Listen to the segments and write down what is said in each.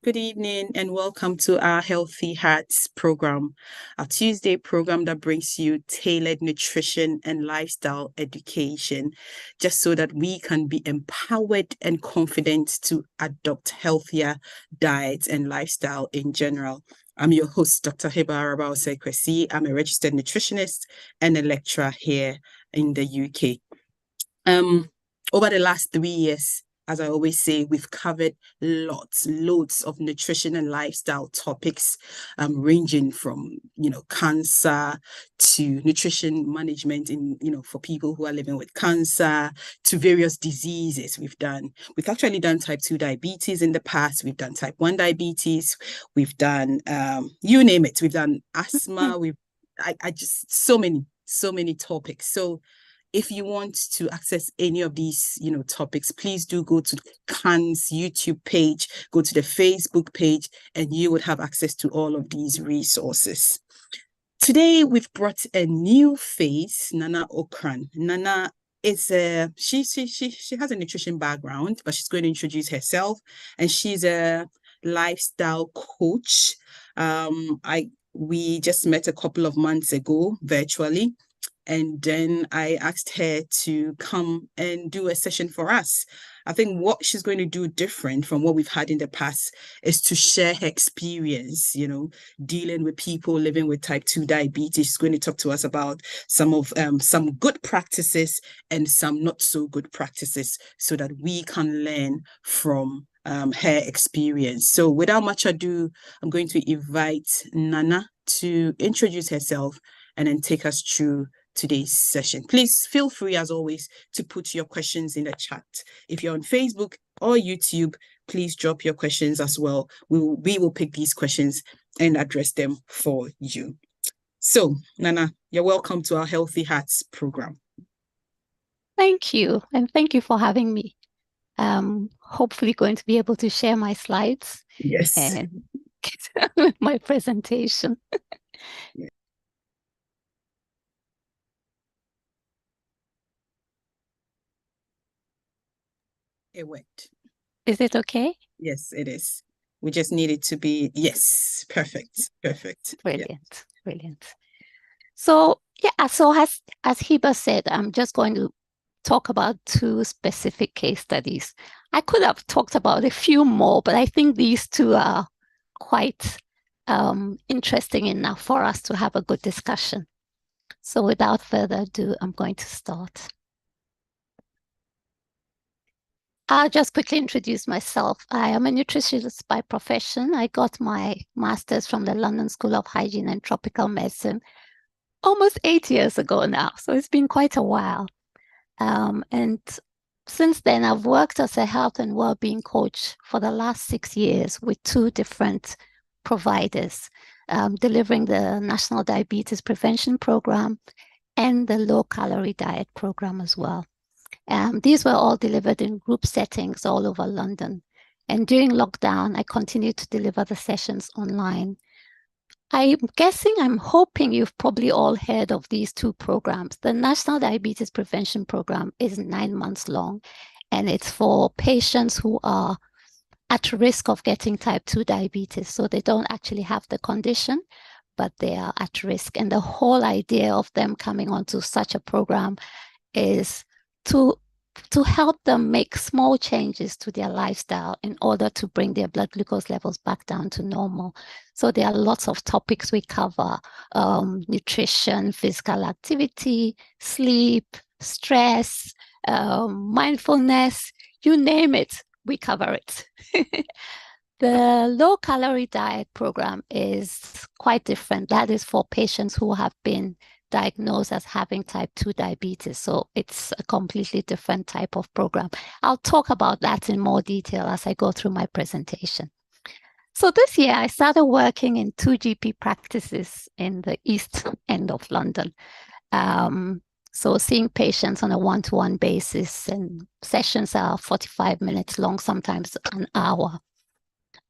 Good evening and welcome to our Healthy Hearts program, our Tuesday program that brings you tailored nutrition and lifestyle education, just so that we can be empowered and confident to adopt healthier diets and lifestyle in general. I'm your host, Dr. Hibbah Kwai-Osei. I'm a registered nutritionist and a lecturer here in the UK. Over the last 3 years, as I always say, we've covered loads of nutrition and lifestyle topics, ranging from, cancer to nutrition management for people who are living with cancer to various diseases. We've actually done type 2 diabetes in the past. We've done type 1 diabetes. We've done, you name it. We've done asthma. So many topics. So if you want to access any of these, topics, please do go to CAN's YouTube page, go to the Facebook page, and you would have access to all of these resources. Today, we've brought a new face, Nana Ocran. Nana is she has a nutrition background, but she's going to introduce herself, and she's a lifestyle coach. We just met a couple of months ago virtually. And then I asked her to come and do a session for us. I think what she's going to do different from what we've had in the past is to share her experience, dealing with people living with type 2 diabetes. She's going to talk to us about some good practices and some not so good practices so that we can learn from her experience. So without much ado, I'm going to invite Nana to introduce herself and then take us through today's session. Please feel free, as always, to put your questions in the chat. If you're on Facebook or YouTube, please drop your questions as well. We will pick these questions and address them for you. So, Nana, you're welcome to our Healthy Hearts program. Thank you, and thank you for having me. Hopefully going to be able to share my slides. Yes. And get my presentation. Yeah. It went. Is it okay? Yes, it is. We just need it to be, yes, perfect. Brilliant. So as Hibbah said, I'm just going to talk about 2 specific case studies. I could have talked about a few more, but I think these 2 are quite interesting enough for us to have a good discussion. So without further ado, I'm going to start. I'll just quickly introduce myself. I am a nutritionist by profession. I got my master's from the London School of Hygiene and Tropical Medicine almost 8 years ago now, so it's been quite a while. And since then, I've worked as a health and well-being coach for the last 6 years with 2 different providers, delivering the National Diabetes Prevention Program and the low-calorie diet program as well. These were all delivered in group settings all over London. And during lockdown, I continued to deliver the sessions online. I'm hoping you've probably all heard of these 2 programs. The National Diabetes Prevention Program is 9 months long, and it's for patients who are at risk of getting type 2 diabetes. So they don't actually have the condition, but they are at risk. And the whole idea of them coming onto such a program is to help them make small changes to their lifestyle in order to bring their blood glucose levels back down to normal. So there are lots of topics we cover: nutrition, physical activity, sleep, stress, mindfulness, you name it, we cover it. The low-calorie diet program is quite different. That is for patients who have been diagnosed as having type 2 diabetes. So it's a completely different type of program. I'll talk about that in more detail as I go through my presentation. So this year, I started working in 2 GP practices in the East End of London. So seeing patients on a one-to-one basis, and sessions are 45 minutes long, sometimes an hour.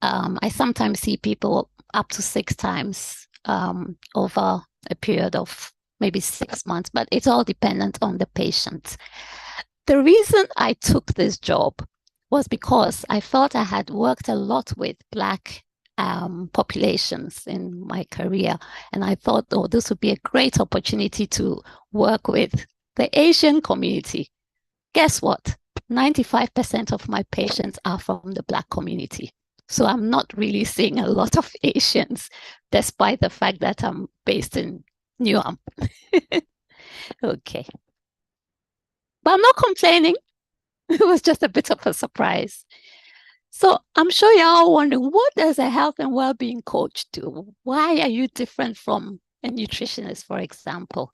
I sometimes see people up to 6 times over a period of maybe 6 months, but it's all dependent on the patient. The reason I took this job was because I felt I had worked a lot with Black populations in my career. And I thought, oh, this would be a great opportunity to work with the Asian community. Guess what? 95% of my patients are from the Black community. So I'm not really seeing a lot of Asians, despite the fact that I'm based in Newham. Okay. But I'm not complaining. It was just a bit of a surprise. So I'm sure you're all wondering, what does a health and well-being coach do? Why are you different from a nutritionist, for example?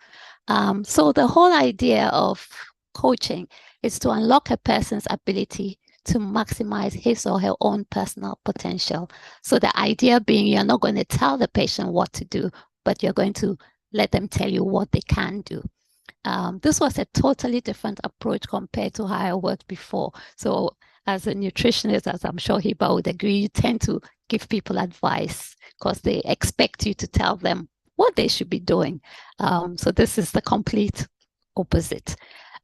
So the whole idea of coaching is to unlock a person's ability to maximize his or her own personal potential. So the idea being you're not going to tell the patient what to do, but you're going to let them tell you what they can do. This was a totally different approach compared to how I worked before. So as a nutritionist, as I'm sure Hibbah would agree, you tend to give people advice because they expect you to tell them what they should be doing. So this is the complete opposite.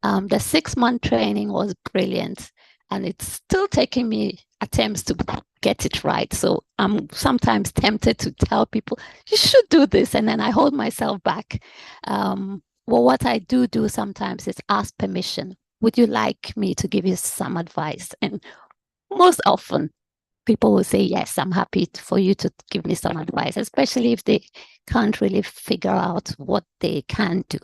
The 6-month training was brilliant, and it's still taking me attempts to get it right. So I'm sometimes tempted to tell people, you should do this, and then I hold myself back. Well, what I do sometimes is ask permission. Would you like me to give you some advice? And most often, people will say, yes, I'm happy for you to give me some advice, especially if they can't really figure out what they can do.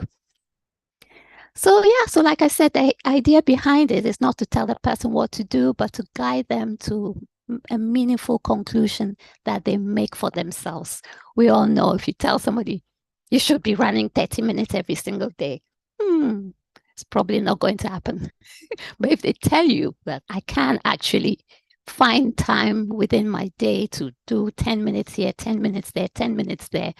So yeah, so like I said, the idea behind it is not to tell the person what to do, but to guide them to a meaningful conclusion that they make for themselves. We all know if you tell somebody, you should be running 30 minutes every single day, it's probably not going to happen. But if they tell you that I can actually find time within my day to do 10 minutes here, 10 minutes there, 10 minutes there,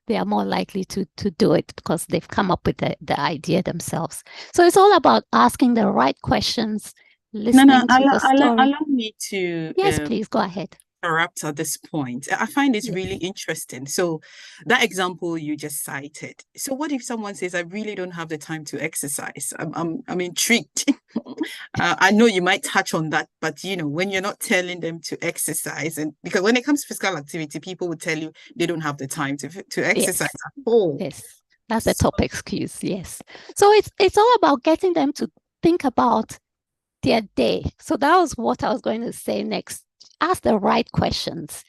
they are more likely to do it because they've come up with the idea themselves. So it's all about asking the right questions, listening to the story. Allow me to Yes, please go ahead. Interrupt at this point. I find it Yes. really interesting. So that example you just cited. So what if someone says, I really don't have the time to exercise? I'm intrigued. I know you might touch on that, but when you're not telling them to exercise, and because when it comes to physical activity, people will tell you they don't have the time to exercise at all. Yes, that's the top excuse. Yes. So it's all about getting them to think about their day. So that was what I was going to say next. Ask the right questions.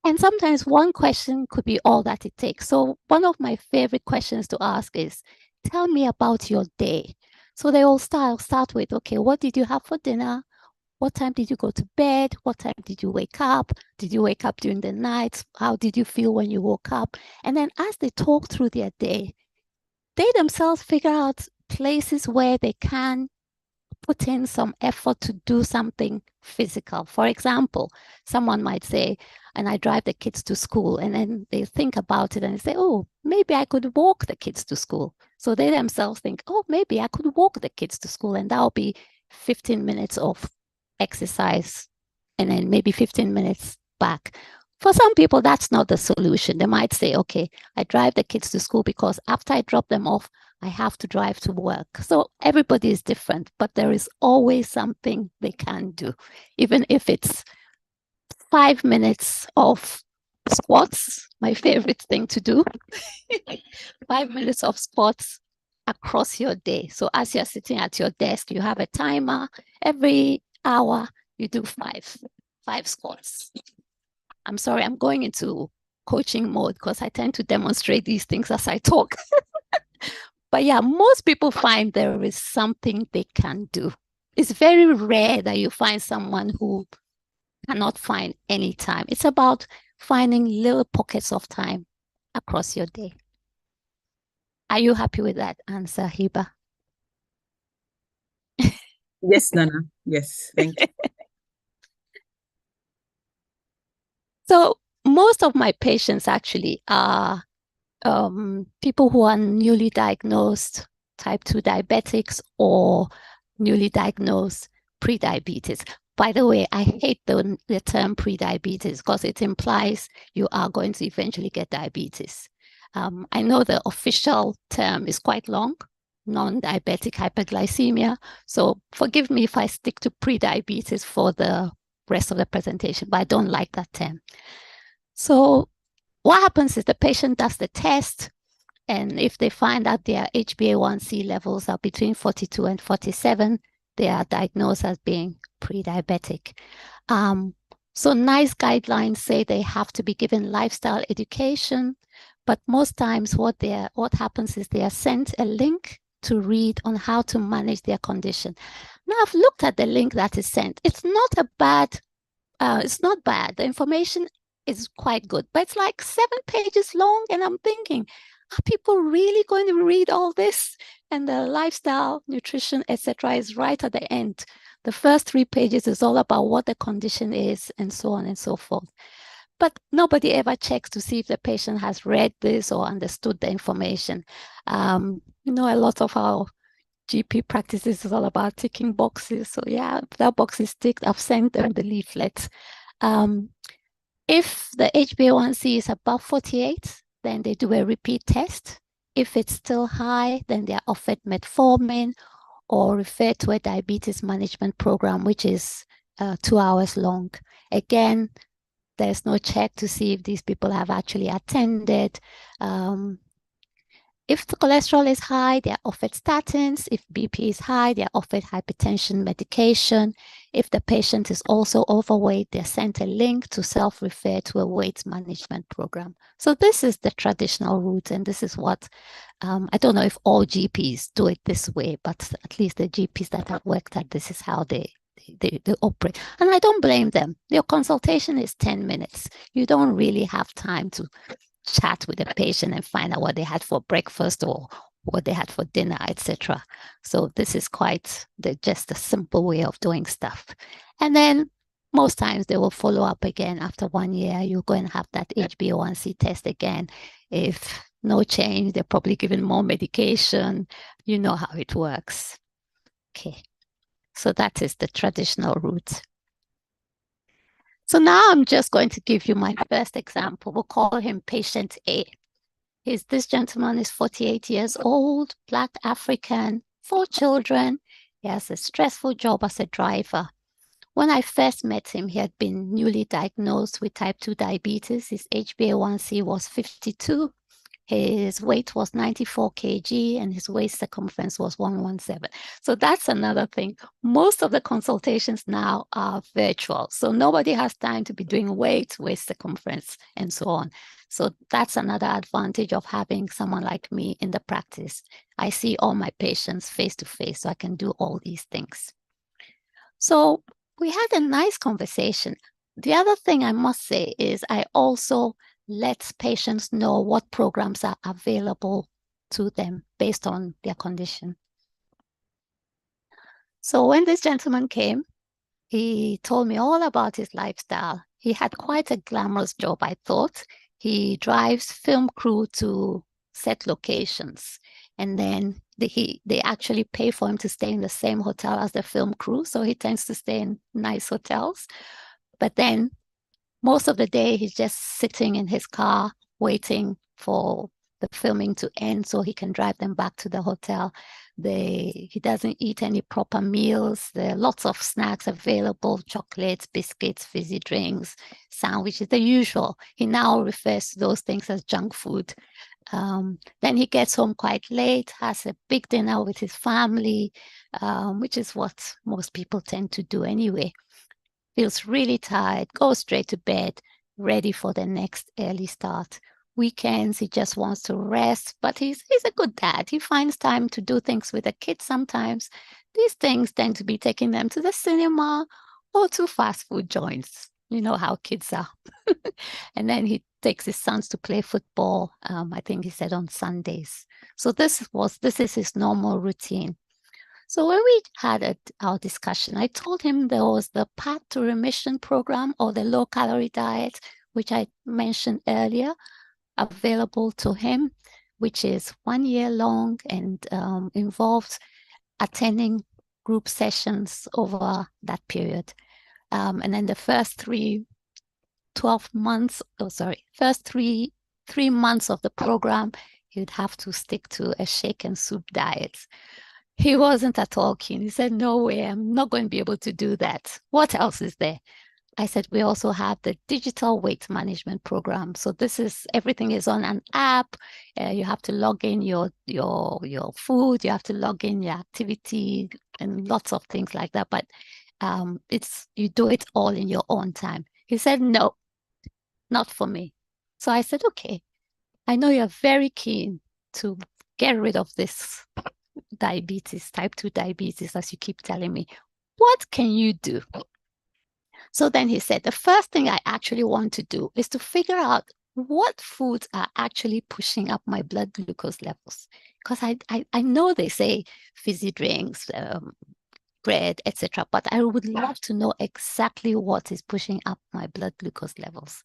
And sometimes one question could be all that it takes. So one of my favorite questions to ask is, tell me about your day. So they all start with, okay, what did you have for dinner? What time did you go to bed? What time did you wake up? Did you wake up during the night? How did you feel when you woke up? And then as they talk through their day, they themselves figure out places where they can put in some effort to do something physical. For example, someone might say, and I drive the kids to school, and then they think about it and they say, oh, maybe I could walk the kids to school. So they themselves think, oh, maybe I could walk the kids to school, and that'll be 15 minutes of exercise and then maybe 15 minutes back. For some people, that's not the solution. They might say, okay, I drive the kids to school because after I drop them off, I have to drive to work. So everybody is different, but there is always something they can do, even if it's 5 minutes of squats, my favorite thing to do. 5 minutes of squats across your day. So as you're sitting at your desk, you have a timer. Every hour, you do five squats. I'm sorry, I'm going into coaching mode because I tend to demonstrate these things as I talk. But yeah, most people find there is something they can do. It's very rare that you find someone who cannot find any time. It's about finding little pockets of time across your day. Are you happy with that answer, Hibbah? Yes, Nana. Yes, thank you. So most of my patients actually are people who are newly diagnosed type 2 diabetics or newly diagnosed pre-diabetes. By the way, I hate the term pre-diabetes because it implies you are going to eventually get diabetes. I know the official term is quite long, non-diabetic hyperglycemia. So forgive me if I stick to pre-diabetes for the rest of the presentation, but I don't like that term. So what happens is the patient does the test, and if they find that their HbA1c levels are between 42 and 47, they are diagnosed as being pre-diabetic. So NICE guidelines say they have to be given lifestyle education, but most times what happens is they are sent a link to read on how to manage their condition. Now I've looked at the link that is sent. It's not bad. The information is quite good, but it's like 7 pages long, and I'm thinking, are people really going to read all this? And the lifestyle, nutrition, etc. is right at the end. The first 3 pages is all about what the condition is and so on and so forth. But nobody ever checks to see if the patient has read this or understood the information. A lot of our GP practices is all about ticking boxes. So yeah, if that box is ticked, I've sent them the leaflets. If the HbA1c is above 48, then they do a repeat test. If it's still high, then they're offered metformin or referred to a diabetes management program, which is 2 hours long. Again, there's no check to see if these people have actually attended. If the cholesterol is high, they're offered statins. If BP is high, they're offered hypertension medication. If the patient is also overweight, they're sent a link to self-refer to a weight management program. So this is the traditional route, and this is what, I don't know if all GPs do it this way, but at least the GPs that have worked at this is how they operate. And I don't blame them. Your consultation is 10 minutes. You don't really have time to chat with the patient and find out what they had for breakfast or what they had for dinner, etc. So this is quite just a simple way of doing stuff. And then most times they will follow up again after 1 year. You're going to have that HbA1c test again. If no change, they're probably given more medication. You know how it works. Okay. So that is the traditional route. So now I'm just going to give you my first example. We'll call him patient A. This gentleman is 48 years old, Black African, 4 children. He has a stressful job as a driver. When I first met him, he had been newly diagnosed with type 2 diabetes. His HbA1c was 52. His weight was 94 kg and his waist circumference was 117. So that's another thing. Most of the consultations now are virtual. So nobody has time to be doing weight, waist circumference, and so on. So that's another advantage of having someone like me in the practice. I see all my patients face to face, so I can do all these things. So we had a nice conversation. The other thing I must say is I also let patients know what programs are available to them based on their condition. So when this gentleman came, he told me all about his lifestyle. He had quite a glamorous job, I thought. He drives film crew to set locations, and then they actually pay for him to stay in the same hotel as the film crew, so he tends to stay in nice hotels. But then most of the day, he's just sitting in his car waiting for the filming to end so he can drive them back to the hotel. He doesn't eat any proper meals. There are lots of snacks available, chocolates, biscuits, fizzy drinks, sandwiches, the usual. He now refers to those things as junk food. Then he gets home quite late, has a big dinner with his family, which is what most people tend to do anyway. Feels really tired, goes straight to bed, ready for the next early start. Weekends, he just wants to rest, but he's a good dad. He finds time to do things with the kids sometimes. These things tend to be taking them to the cinema or to fast food joints. You know how kids are. And then he takes his sons to play football, I think he said on Sundays. So this is his normal routine. So when we had our discussion, I told him there was the Path to Remission program or the low-calorie diet, which I mentioned earlier, available to him, which is 1 year long and involves attending group sessions over that period. And then the first 3 months of the program, He would have to stick to a shake and soup diet. He wasn't at all keen. He said, no way, I'm not going to be able to do that. What else is there? I said, we also have the digital weight management program. So this is, everything is on an app. You have to log in your food. You have to log in your activity and lots of things like that. But you do it all in your own time. He said, no, not for me. So I said, okay, I know you're very keen to get rid of this diabetes, type 2 diabetes, as you keep telling me. What can you do? So then he said, the first thing I actually want to do is to figure out what foods are actually pushing up my blood glucose levels. Because I know they say fizzy drinks, bread, etc. But I would love to know exactly what is pushing up my blood glucose levels.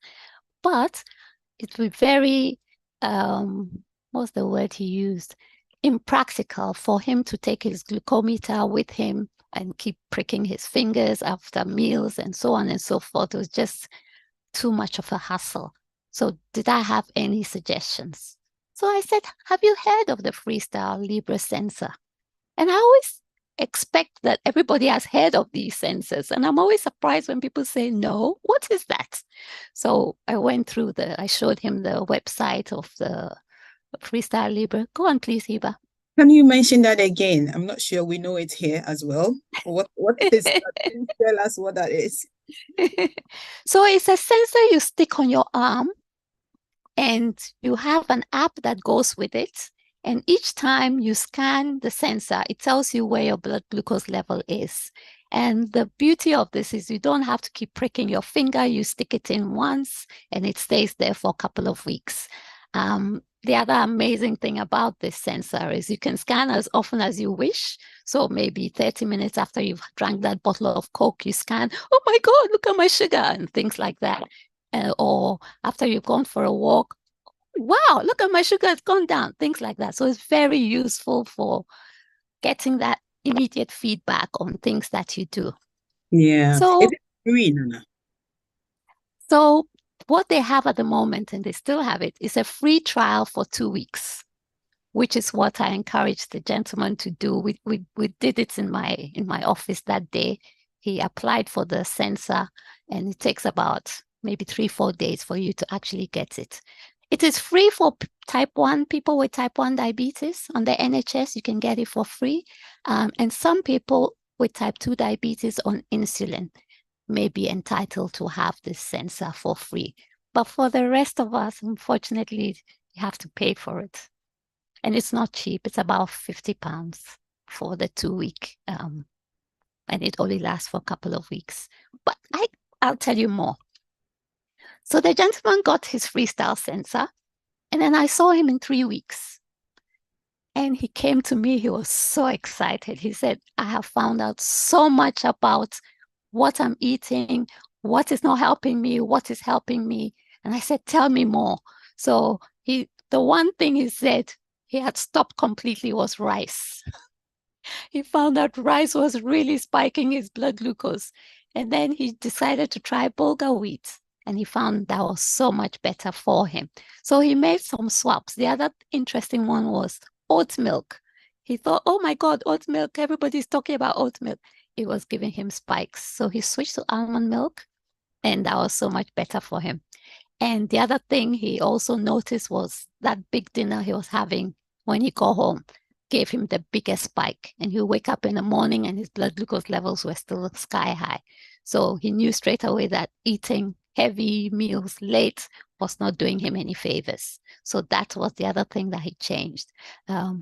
But it would be very, what's the word he used? Impractical for him to take his glucometer with him and keep pricking his fingers after meals and so on and so forth. It was just too much of a hassle. So did I have any suggestions? So I said, have you heard of the Freestyle Libre sensor? And I always expect that everybody has heard of these sensors. And I'm always surprised when people say, no, what is that? So I went through I showed him the website of the Freestyle Libre. Go on, please, Hibbah. Can you mention that again? I'm not sure we know it here as well. What is that? Please tell us what that is. So it's a sensor you stick on your arm, and you have an app that goes with it. And each time you scan the sensor, it tells you where your blood glucose level is. And the beauty of this is you don't have to keep pricking your finger. You stick it in once and it stays there for a couple of weeks. The other amazing thing about this sensor is you can scan as often as you wish. So maybe 30 minutes after you've drank that bottle of Coke, you scan, oh my God, look at my sugar, and things like that. Or after you've gone for a walk, wow, look at my sugar, it's gone down, things like that. So it's very useful for getting that immediate feedback on things that you do. Yeah. So, is it free, Nana? So what they have at the moment, and they still have it, is a free trial for 2 weeks, which is what I encouraged the gentleman to do. We did it in my office that day. He applied for the sensor, and it takes about maybe 3-4 days for you to actually get it. It is free for type 1 people with type 1 diabetes. On the NHS, you can get it for free. And some people with type 2 diabetes on insulin may be entitled to have this sensor for free. But for the rest of us, unfortunately, you have to pay for it. And it's not cheap. It's about £50 for the 2-week. And it only lasts for a couple of weeks. But I'll tell you more. So the gentleman got his Freestyle sensor, and then I saw him in 3 weeks. And he came to me, he was so excited. He said, I have found out so much about what I'm eating, what is not helping me, what is helping me. And I said, tell me more. So the one thing he said he had stopped completely was rice. He found out rice was really spiking his blood glucose. And then he decided to try bulgur wheat. And he found that was so much better for him. So he made some swaps. The other interesting one was oat milk. He thought, oh my God, oat milk, everybody's talking about oat milk. It was giving him spikes. So he switched to almond milk, and that was so much better for him. And the other thing he also noticed was that big dinner he was having when he got home gave him the biggest spike. And he would wake up in the morning and his blood glucose levels were still sky high. So he knew straight away that eating heavy meals late was not doing him any favors. So that was the other thing that he changed.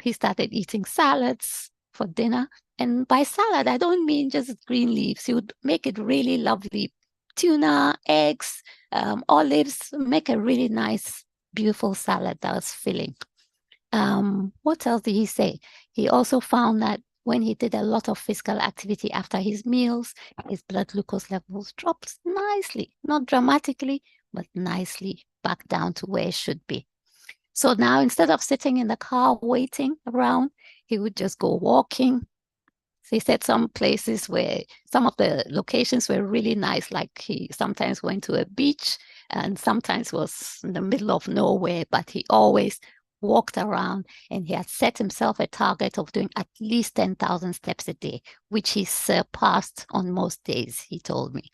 He started eating salads for dinner. And by salad, I don't mean just green leaves. He would make it really lovely. Tuna, eggs, olives, make a really nice, beautiful salad that was filling. What else did he say? He also found that when he did a lot of physical activity after his meals, his blood glucose levels dropped nicely, not dramatically, but nicely back down to where it should be. So now instead of sitting in the car waiting around, he would just go walking. So he said some places where some of the locations were really nice, like he sometimes went to a beach and sometimes was in the middle of nowhere, but he always walked around, and he had set himself a target of doing at least 10,000 steps a day, which he surpassed on most days, he told me.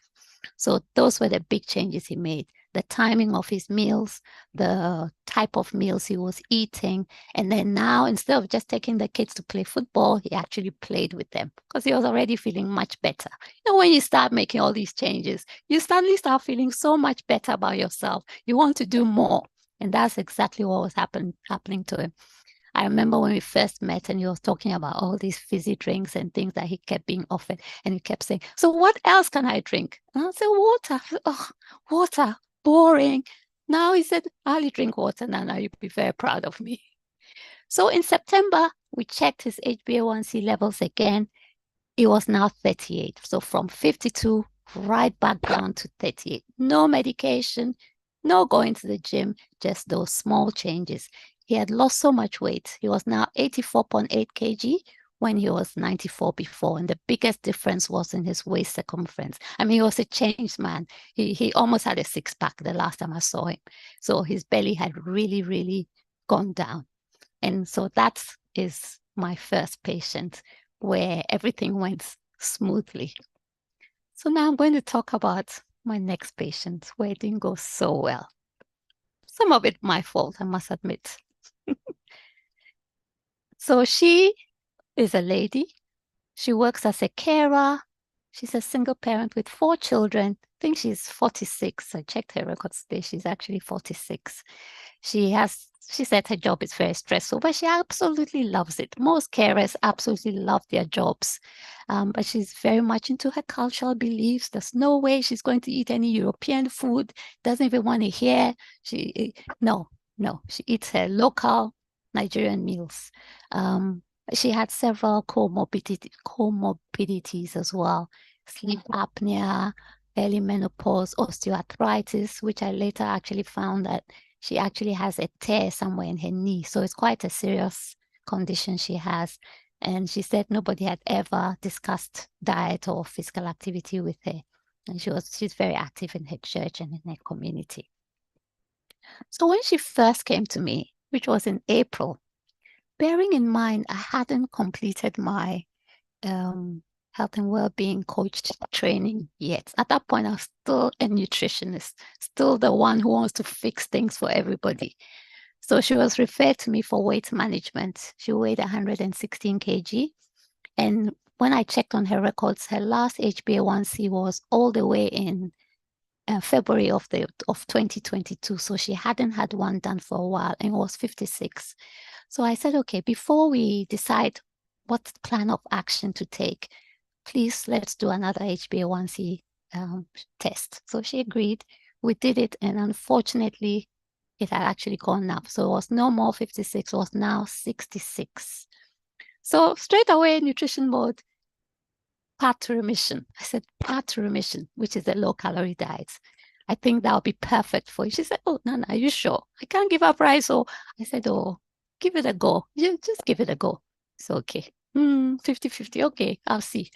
So those were the big changes he made. The timing of his meals, the type of meals he was eating. And then now, instead of just taking the kids to play football, he actually played with them because he was already feeling much better. You know, when you start making all these changes, you suddenly start feeling so much better about yourself. You want to do more. And that's exactly what was happening to him. I remember when we first met and he was talking about all these fizzy drinks and things that he kept being offered. And he kept saying, so what else can I drink? And I said, water. Oh, water, boring. Now he said, I only drink water now. Now you'd be very proud of me. So in September, we checked his HbA1c levels again. It was now 38. So from 52 right back down to 38. No medication, no going to the gym, just those small changes. He had lost so much weight. He was now 84.8 kg when he was 94 before. And the biggest difference was in his waist circumference. I mean, he was a changed man. He almost had a six-pack the last time I saw him. So his belly had really, really gone down. And so that is my first patient where everything went smoothly. So now I'm going to talk about my next patient where it didn't go so well. Some of it my fault, I must admit. So she is a lady. She works as a carer. She's a single parent with 4 children. I think she's 46. I checked her records today. She's actually 46. She said her job is very stressful, but she absolutely loves it. Most carers absolutely love their jobs. But she's very much into her cultural beliefs. There's no way she's going to eat any European food. Doesn't even want to hear. No. She eats her local Nigerian meals. She had several comorbidities as well. Sleep apnea, early menopause, osteoarthritis, which I later actually found that she actually has a tear somewhere in her knee. So it's quite a serious condition she has. And she said nobody had ever discussed diet or physical activity with her. And she's very active in her church and in her community. So when she first came to me, which was in April, bearing in mind I hadn't completed my health and well-being coach training yet. At that point, I was still a nutritionist, still the one who wants to fix things for everybody. So she was referred to me for weight management. She weighed 116 kg. And when I checked on her records, her last HbA1c was all the way in February of 2022. So she hadn't had one done for a while and was 56. So I said, okay, before we decide what plan of action to take, please let's do another HbA1c test. So she agreed. We did it, and unfortunately, it had actually gone up. So it was no more 56, it was now 66. So straight away, nutrition mode, path to remission. I said, path to remission, which is a low-calorie diet. I think that'll be perfect for you. She said, oh, Nana, are you sure? I can't give up rice. So I said, oh, give it a go. Just give it a go. It's okay. 50-50. Okay, I'll see.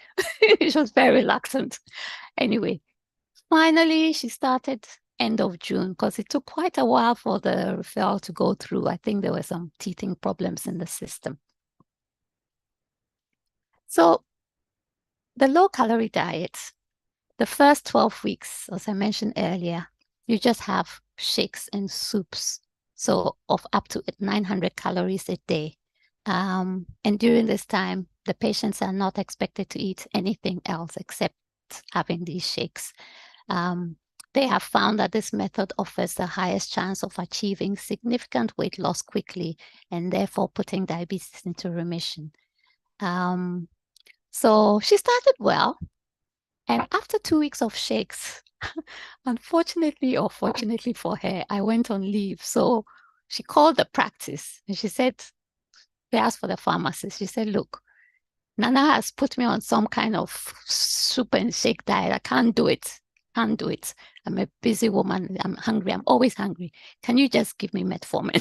She was very reluctant. Anyway, finally, she started end of June because it took quite a while for the referral to go through. I think there were some teething problems in the system. So the low-calorie diet, the first 12 weeks, as I mentioned earlier, you just have shakes and soups, so of up to 900 calories a day. And during this time, the patients are not expected to eat anything else except having these shakes. They have found that this method offers the highest chance of achieving significant weight loss quickly and therefore putting diabetes into remission. So she started well. And after 2 weeks of shakes, unfortunately or fortunately for her, I went on leave. So she called the practice and she said, they asked for the pharmacist. She said, look, Nana has put me on some kind of soup and shake diet. I can't do it. I'm a busy woman. I'm hungry. I'm always hungry. Can you just give me metformin?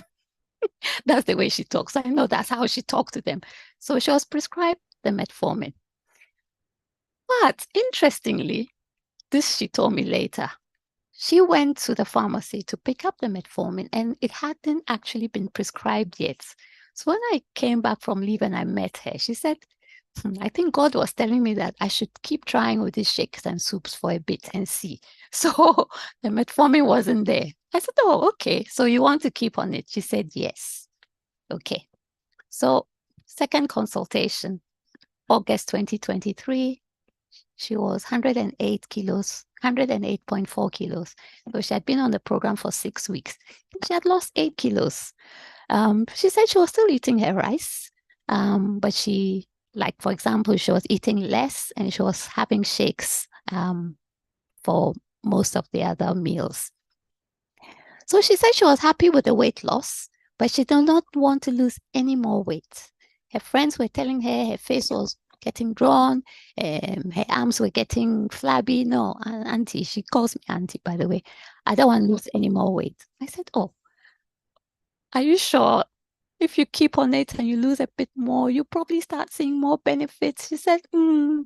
That's the way she talks. I know that's how she talked to them. So she was prescribed the metformin. But interestingly, this she told me later, she went to the pharmacy to pick up the metformin, and it hadn't actually been prescribed yet. So when I came back from leave and I met her, she said, I think God was telling me that I should keep trying with these shakes and soups for a bit and see. So the metformin wasn't there. I said, oh, okay. So you want to keep on it? She said, yes. Okay. So second consultation, August 2023, she was 108 kilos, 108.4 kilos. So she had been on the program for 6 weeks. She had lost 8 kilos. She said she was still eating her rice, but she, like, for example, she was eating less and she was having shakes for most of the other meals. So she said she was happy with the weight loss, but she did not want to lose any more weight. Her friends were telling her her face was getting drawn, her arms were getting flabby. No, auntie, she calls me auntie, by the way. I don't want to lose any more weight. I said, oh, are you sure? If you keep on it and you lose a bit more, you probably start seeing more benefits. She said, nah,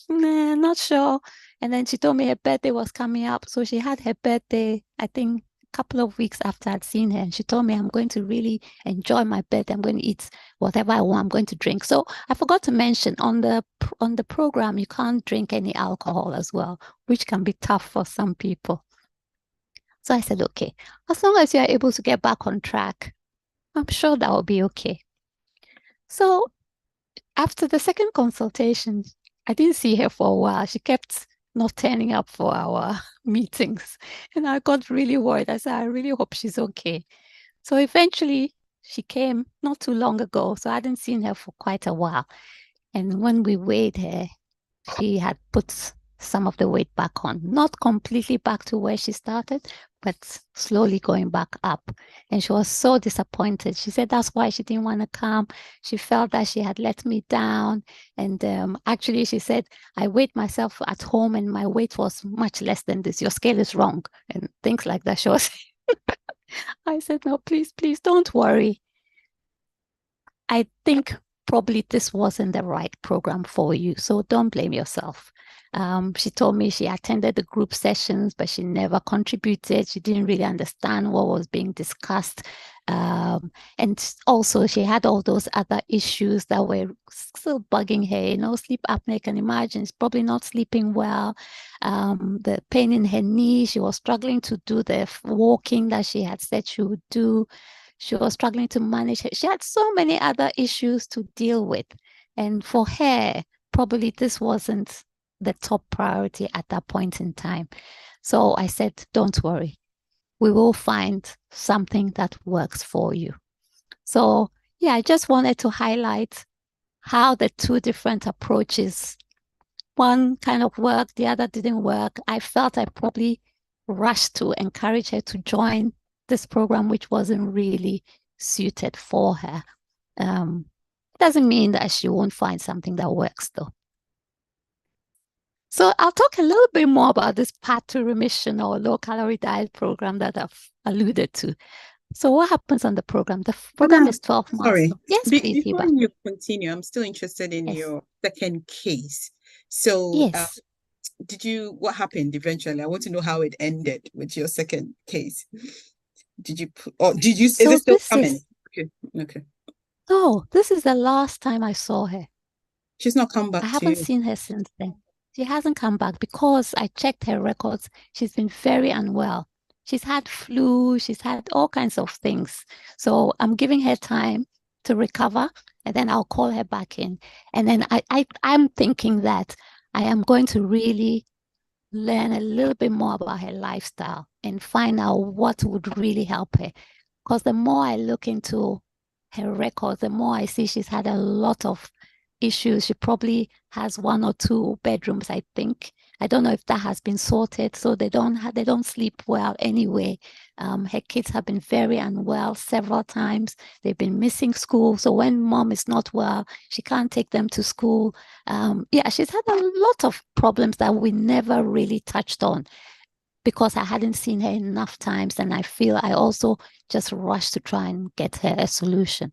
not sure. And then she told me her birthday was coming up. So she had her birthday, I think, a couple of weeks after I'd seen her. And she told me, I'm going to really enjoy my birthday. I'm going to eat whatever I want. I'm going to drink. So I forgot to mention on the program, you can't drink any alcohol as well, which can be tough for some people. So I said, okay, as long as you're able to get back on track, I'm sure that will be okay. So after the second consultation, I didn't see her for a while. She kept not turning up for our meetings. And I got really worried. I said, I really hope she's okay. So eventually she came not too long ago. So I hadn't seen her for quite a while. And when we weighed her, she had put some of the weight back on, not completely back to where she started, but slowly going back up. And she was so disappointed. She said that's why she didn't want to come. She felt that she had let me down. And actually, she said, I weighed myself at home and my weight was much less than this. Your scale is wrong. And things like that. She was, I said, no, please, please don't worry. I think probably this wasn't the right program for you. So don't blame yourself. She told me she attended the group sessions, but she never contributed. She didn't really understand what was being discussed. And also she had all those other issues that were still bugging her, sleep apnea. I can imagine she's probably not sleeping well. The pain in her knee, she was struggling to do the walking that she had said she would do. She was struggling to manage it. She had so many other issues to deal with. And for her, probably this wasn't the top priority at that point in time. So I said, don't worry. We will find something that works for you. So yeah, I just wanted to highlight how the two different approaches, one kind of worked, the other didn't work. I felt I probably rushed to encourage her to join this program, which wasn't really suited for her. Doesn't mean that she won't find something that works though. So I'll talk a little bit more about this path to remission or low-calorie diet program that I've alluded to. So what happens on the program? The program is 12 months. Sorry. Yes, please, Before Hibbah. you continue, I'm still interested in Yes. your second case. So Yes. what happened eventually? I want to know how it ended with your second case. Is it still coming? Okay. Oh, this is the last time I saw her. She's not come back I to haven't you. seen her since then. She hasn't come back because I checked her records. She's been very unwell. She's had flu. She's had all kinds of things. So I'm giving her time to recover, and then I'll call her back in. And then I'm thinking that I am going to really learn a little bit more about her lifestyle and find out what would really help her. Because the more I look into her records, the more I see she's had a lot of issues. She probably has 1 or 2 bedrooms, I think. I don't know if that has been sorted, so they don't sleep well anyway. Her kids have been very unwell several times. They've been missing school. So when mom is not well, she can't take them to school. She's had a lot of problems that we never really touched on because I hadn't seen her enough times. And I feel I also just rushed to try and get her a solution.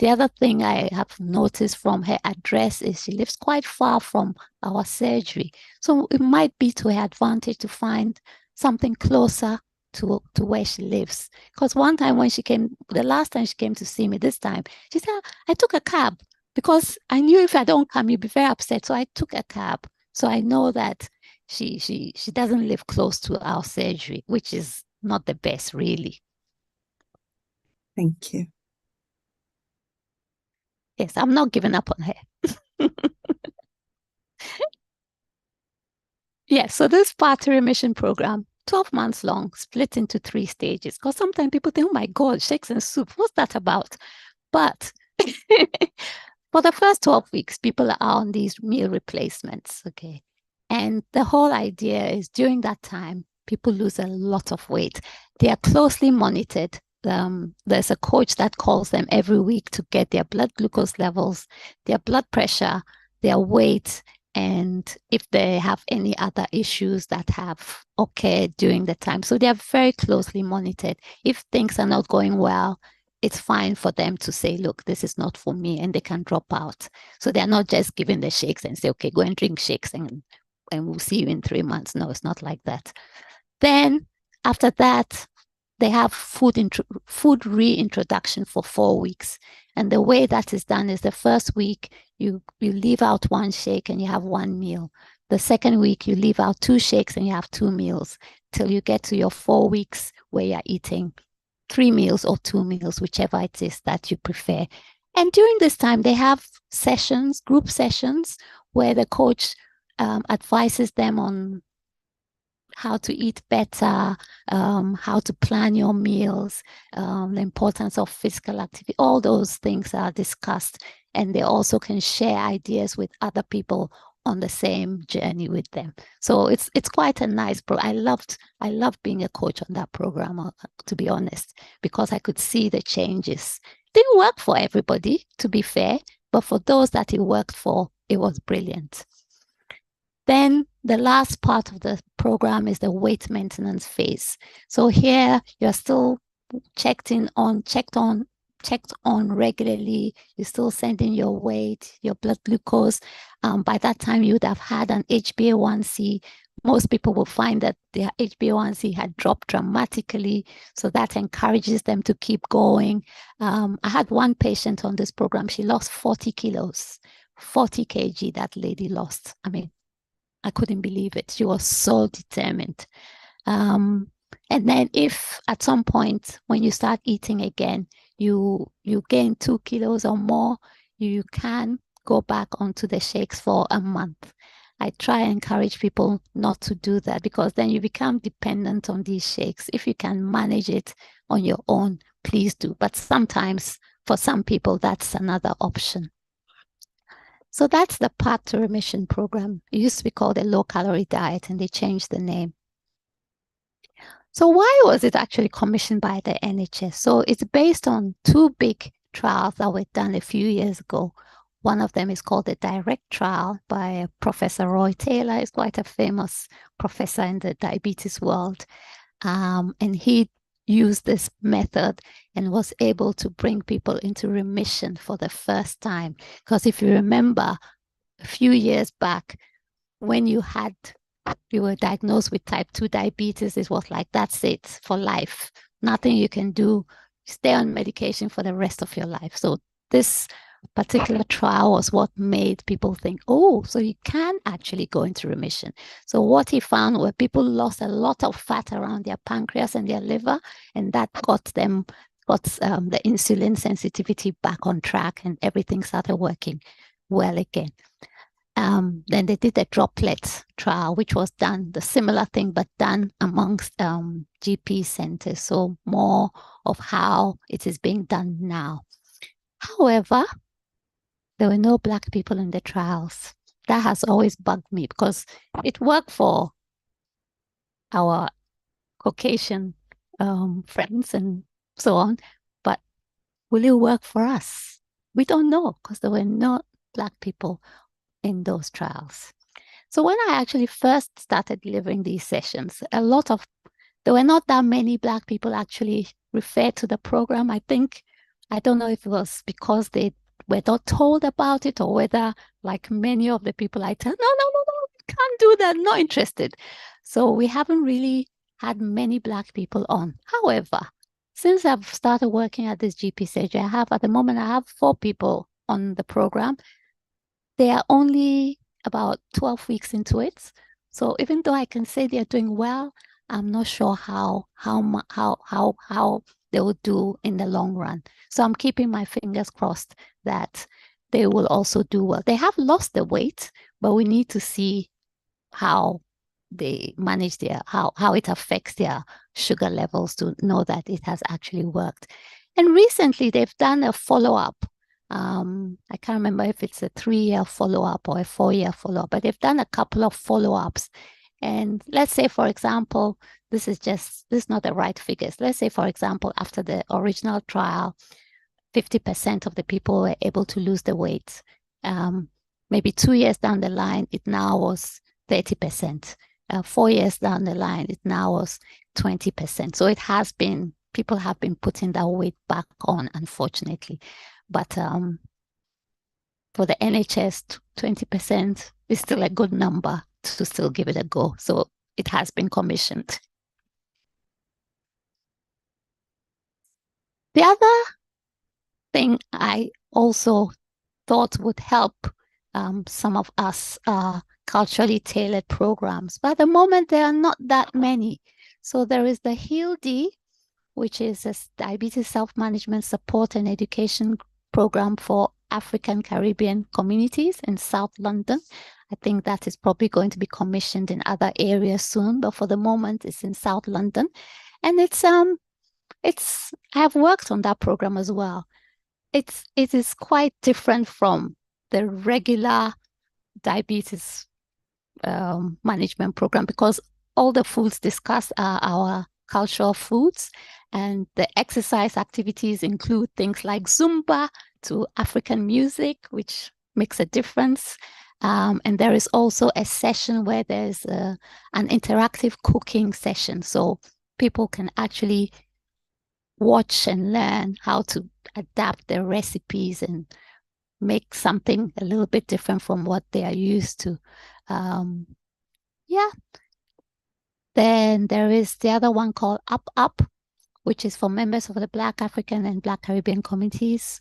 The other thing I have noticed from her address is she lives quite far from our surgery. So it might be to her advantage to find something closer to where she lives. Because one time when she came, the last time she came to see me, this time, she said, I took a cab because I knew if I don't come, you'd be very upset. So I took a cab. So I know that she doesn't live close to our surgery, which is not the best, really. Thank you. Yes, I'm not giving up on her. Yeah, so this path to remission program, 12 months long, split into 3 stages. Because sometimes people think, oh my God, shakes and soup, what's that about? But for the first 12 weeks, people are on these meal replacements, okay? And the whole idea is during that time, people lose a lot of weight. They are closely monitored. There's a coach that calls them every week to get their blood glucose levels, their blood pressure, their weight, and if they have any other issues that have occurred during the time. So they are very closely monitored. If things are not going well, it's fine for them to say, look, this is not for me, and they can drop out. So they're not just giving the shakes and say, okay, go and drink shakes and we'll see you in 3 months. No, it's not like that. Then after that, they have food reintroduction for 4 weeks. And the way that is done is the first week, you leave out 1 shake and you have 1 meal. The second week, you leave out 2 shakes and you have 2 meals till you get to your 4 weeks where you're eating 3 meals or 2 meals, whichever it is that you prefer. And during this time, they have sessions, group sessions, where the coach advises them on how to eat better, how to plan your meals, the importance of physical activity. All those things are discussed, and they also can share ideas with other people on the same journey with them. So it's quite a nice I loved being a coach on that program, to be honest, because I could see the changes. It didn't work for everybody, to be fair, but for those that it worked for, it was brilliant. Then the last part of the program is the weight maintenance phase. So here you're still checked on regularly. You're still sending your weight, your blood glucose. By that time, you would have had an HbA1c. Most people will find that their HbA1c had dropped dramatically. So that encourages them to keep going. I had one patient on this program. She lost 40 kilos, 40 kg that lady lost. I mean, I couldn't believe it. She was so determined. And then if at some point when you start eating again, you gain 2 kilos or more, you can go back onto the shakes for a month. I try and encourage people not to do that, because then you become dependent on these shakes. If you can manage it on your own, please do. But sometimes for some people, that's another option. So that's the Path to Remission program. It used to be called a low-calorie diet, and they changed the name. So why was it actually commissioned by the NHS? So it's based on 2 big trials that were done a few years ago. One of them is called the DIRECT trial by Professor Roy Taylor. He's quite a famous professor in the diabetes world. And he used this method and was able to bring people into remission for the first time. Because if you remember, a few years back, when you were diagnosed with type 2 diabetes, it was like, that's it for life. Nothing you can do. Stay on medication for the rest of your life. So this particular trial was what made people think, oh, so you can actually go into remission. So what he found were people lost a lot of fat around their pancreas and their liver, and that got the insulin sensitivity back on track, and everything started working well again. Then they did the droplet trial, which was done, the similar thing, but done amongst GP centers. So more of how it is being done now. However, there were no Black people in the trials. That has always bugged me, because it worked for our Caucasian friends and so on, but will it work for us? We don't know, because there were no Black people in those trials. So when I actually first started delivering these sessions, there were not that many Black people actually referred to the program. I don't know if it was because they were not told about it, or whether, like many of the people I tell, no, can't do that, not interested. So we haven't really had many Black people on. However, since I've started working at this GP surgery, at the moment, I have 4 people on the program. They are only about 12 weeks into it. So even though I can say they're doing well, I'm not sure how they will do in the long run. So I'm keeping my fingers crossed that they will also do well. They have lost the weight, but we need to see how they manage how it affects their sugar levels to know that it has actually worked. And recently they've done a follow-up. I can't remember if it's a 3-year follow-up or a 4-year follow-up, but they've done a couple of follow-ups. And let's say, for example, this is not the right figures. Let's say, for example, after the original trial, 50% of the people were able to lose the weight. Maybe 2 years down the line, it now was 30%. 4 years down the line, it now was 20%. So people have been putting that weight back on, unfortunately. But for the NHS, 20% is still a good number to still give it a go. So it has been commissioned. The other thing I also thought would help some of us culturally tailored programs, but at the moment there are not that many. So there is the HEAL-D, which is a diabetes self-management support and education program for African Caribbean communities in South London. I think that is probably going to be commissioned in other areas soon, but for the moment it's in South London. And I've worked on that program as well. It is quite different from the regular diabetes management program because all the foods discussed are our cultural foods, and the exercise activities include things like Zumba to African music, which makes a difference. And there is also a session where there's an interactive cooking session, so people can actually watch and learn how to adapt their recipes and make something a little bit different from what they are used to. Yeah. Then there is the other one called Up Up, which is for members of the Black African and Black Caribbean communities.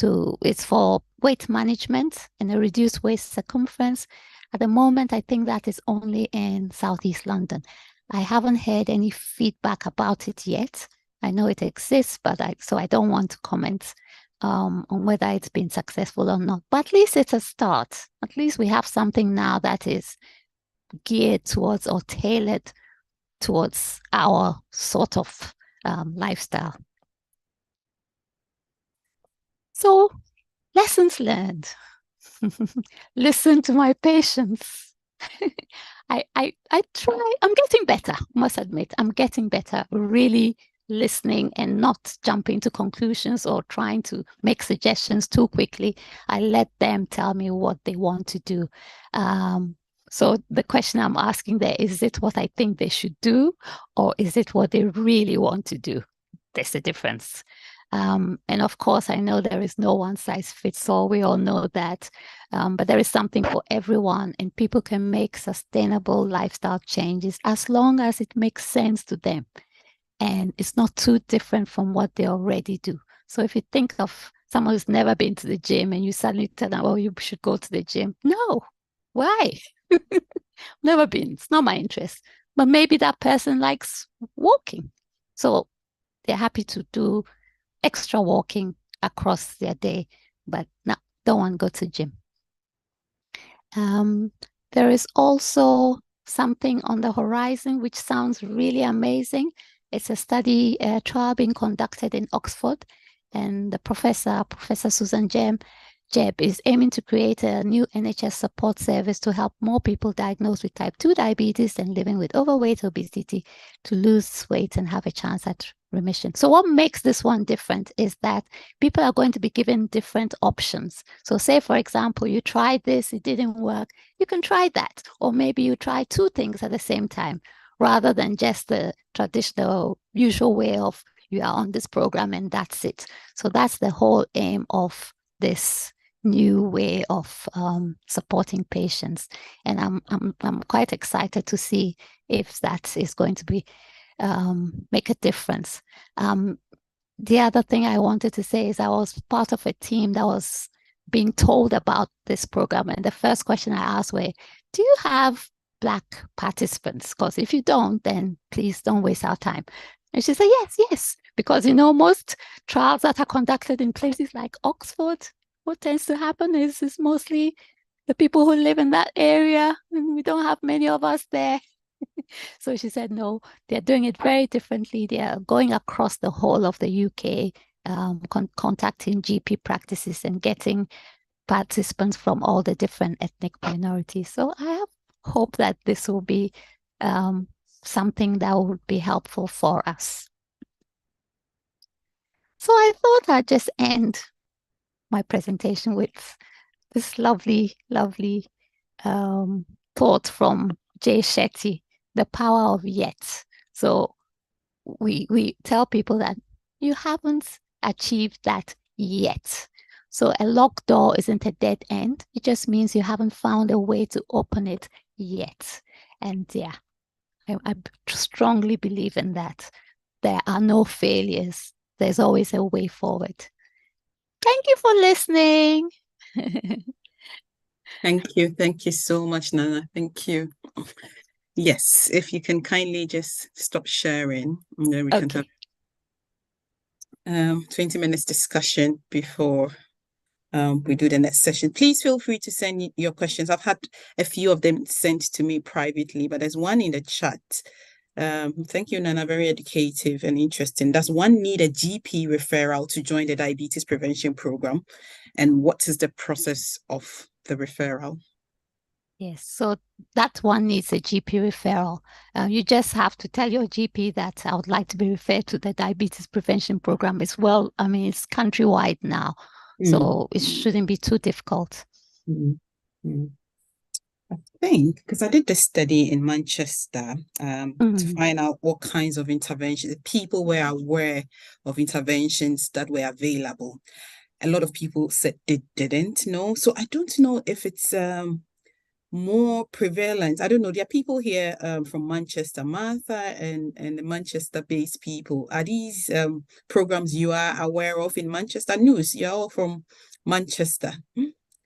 It's for weight management and a reduced waist circumference. At the moment, I think that is only in Southeast London. I haven't heard any feedback about it yet. I know it exists, so I don't want to comment on whether it's been successful or not. But at least it's a start. At least we have something now that is geared towards or tailored towards our sort of lifestyle. So, lessons learned. Listen to my patients. I try. I'm getting better, must admit. I'm getting better, really listening and not jumping to conclusions or trying to make suggestions too quickly. I let them tell me what they want to do. So the question I'm asking there, is it what I think they should do, or is it what they really want to do? There's a difference. And of course, I know there is no one size fits all. We all know that. But there is something for everyone, and people can make sustainable lifestyle changes as long as it makes sense to them. And it's not too different from what they already do. So if you think of someone who's never been to the gym and you suddenly tell them, oh, you should go to the gym. No, why? Never been. It's not my interest. But maybe that person likes walking. So they're happy to do extra walking across their day, but no, don't want to go to the gym. There is also something on the horizon which sounds really amazing. It's a study, a trial being conducted in Oxford, and the Professor Susan Jebb is aiming to create a new NHS support service to help more people diagnosed with type 2 diabetes and living with overweight, obesity to lose weight and have a chance at remission. So what makes this one different is that people are going to be given different options. So say, for example, you tried this, it didn't work, you can try that. Or maybe you try 2 things at the same time, rather than just the traditional, usual way of you are on this program and that's it. So that's the whole aim of this new way of supporting patients. And I'm quite excited to see if that is going to be make a difference. The other thing I wanted to say is I was part of a team that was being told about this program. And the first question I asked were, do you have Black participants? Because if you don't, then please don't waste our time. And she said, yes. Because, most trials that are conducted in places like Oxford, what tends to happen is mostly the people who live in that area, and we don't have many of us there. So she said, no, they're doing it very differently. They are going across the whole of the UK, contacting GP practices and getting participants from all the different ethnic minorities. So I have hope that this will be something that would be helpful for us. So I thought I'd just end my presentation with this lovely thought from Jay Shetty, the power of yet. So we tell people that you haven't achieved that yet. So a locked door isn't a dead end. It just means you haven't found a way to open it yet. And yeah, I strongly believe in that. There are no failures. There's always a way forward. Thank you for listening. Thank you. Thank you so much, Nana. Thank you. Yes, if you can kindly just stop sharing, and then we can have 20 minutes discussion before we do the next session. Please feel free to send your questions. I've had a few of them sent to me privately, but there's one in the chat. Thank you, Nana. Very educative and interesting. Does one need a GP referral to join the diabetes prevention program? And what is the process of the referral? Yes, so that one needs a GP referral. You just have to tell your GP that I would like to be referred to the diabetes prevention program as well. I mean, it's countrywide now, so it shouldn't be too difficult. I think, because I did this study in Manchester to find out what kinds of interventions, people were aware of interventions that were available. A lot of people said they didn't know. So I don't know if it's more prevalent. I don't know. There are people here from Manchester, Martha, and the Manchester-based people. Are these programs you are aware of in Manchester? News, you're all from Manchester.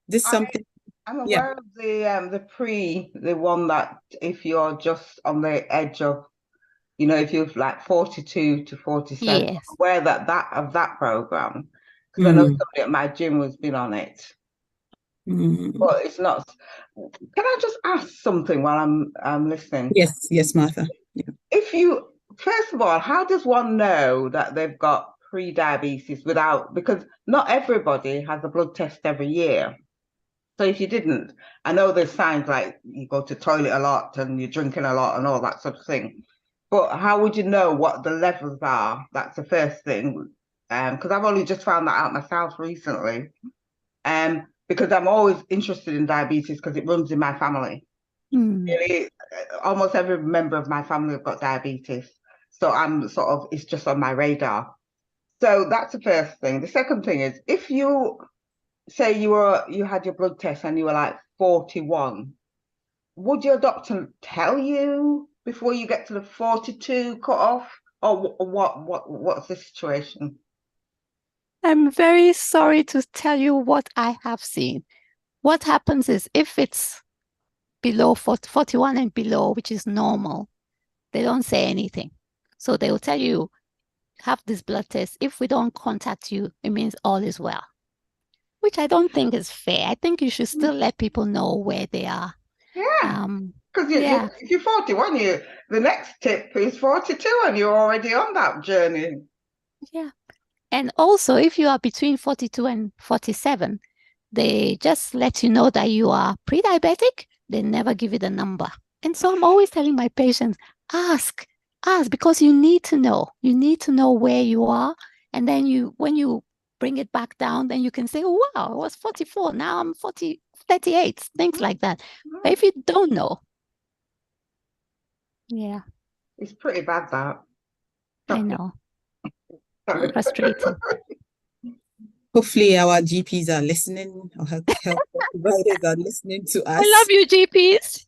This something. I'm aware of the one that if you're just on the edge of, if you're like 42 to 47, yes. I'm aware of that program, because I know somebody at my gym has been on it. But it's not. Can I just ask something while I'm listening? Yes, Martha. Yeah. First of all, how does one know that they've got pre-diabetes because not everybody has a blood test every year. So if you didn't, I know there's signs like you go to the toilet a lot and you're drinking a lot and all that sort of thing. But how would you know what the levels are? That's the first thing. Because I've only just found that out myself recently. Because I'm always interested in diabetes because it runs in my family. Really, almost every member of my family have got diabetes. So it's just on my radar. So that's the first thing. The second thing is, if you say you had your blood test and you were like 41, would your doctor tell you before you get to the 42 cutoff, or what's the situation? I'm very sorry to tell you what I have seen. What happens is if it's below 41 and below, which is normal, they don't say anything. So they will tell you, have this blood test. If we don't contact you, it means all is well, which I don't think is fair. I think you should still let people know where they are. Yeah. Because if you're 41, the next tip is 42 and you're already on that journey. Yeah. And also, if you are between 42 and 47, they just let you know that you are pre-diabetic. They never give you the number. And so I'm always telling my patients, ask, because you need to know. You need to know where you are. And then when you bring it back down, then you can say, oh, wow, I was 44. Now I'm 38, things like that. But if you don't know, yeah. It's pretty bad, that. I know. Frustrating. Hopefully our GPs are listening, or health providers are listening to us. I love you, GPs.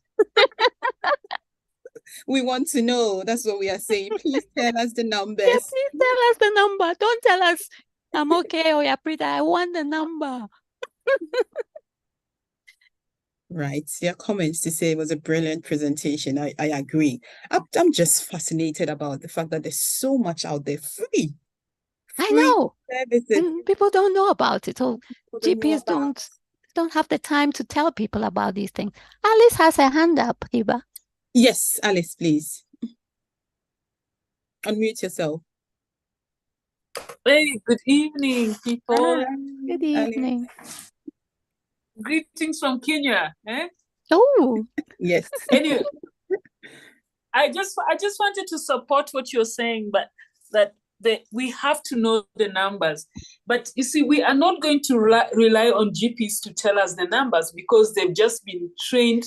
We want to know. That's what we are saying. Please tell us the numbers. Yeah, please tell us the number. Don't tell us I'm okay or you're pretty. I want the number. Right. Your comments to say it was a brilliant presentation. I agree. I'm just fascinated about the fact that there's so much out there free. I know. Services. And people don't know about it. Or People don't know GPs about. don't have the time to tell people about these things. Alice has her hand up, Hibbah. Yes, Alice, please. Unmute yourself. Hey, good evening, people. Good evening. Greetings from Kenya. Oh, Yes. Anyway, I just wanted to support what you're saying, but that we have to know the numbers. But you see, we are not going to rely on GPs to tell us the numbers because they've just been trained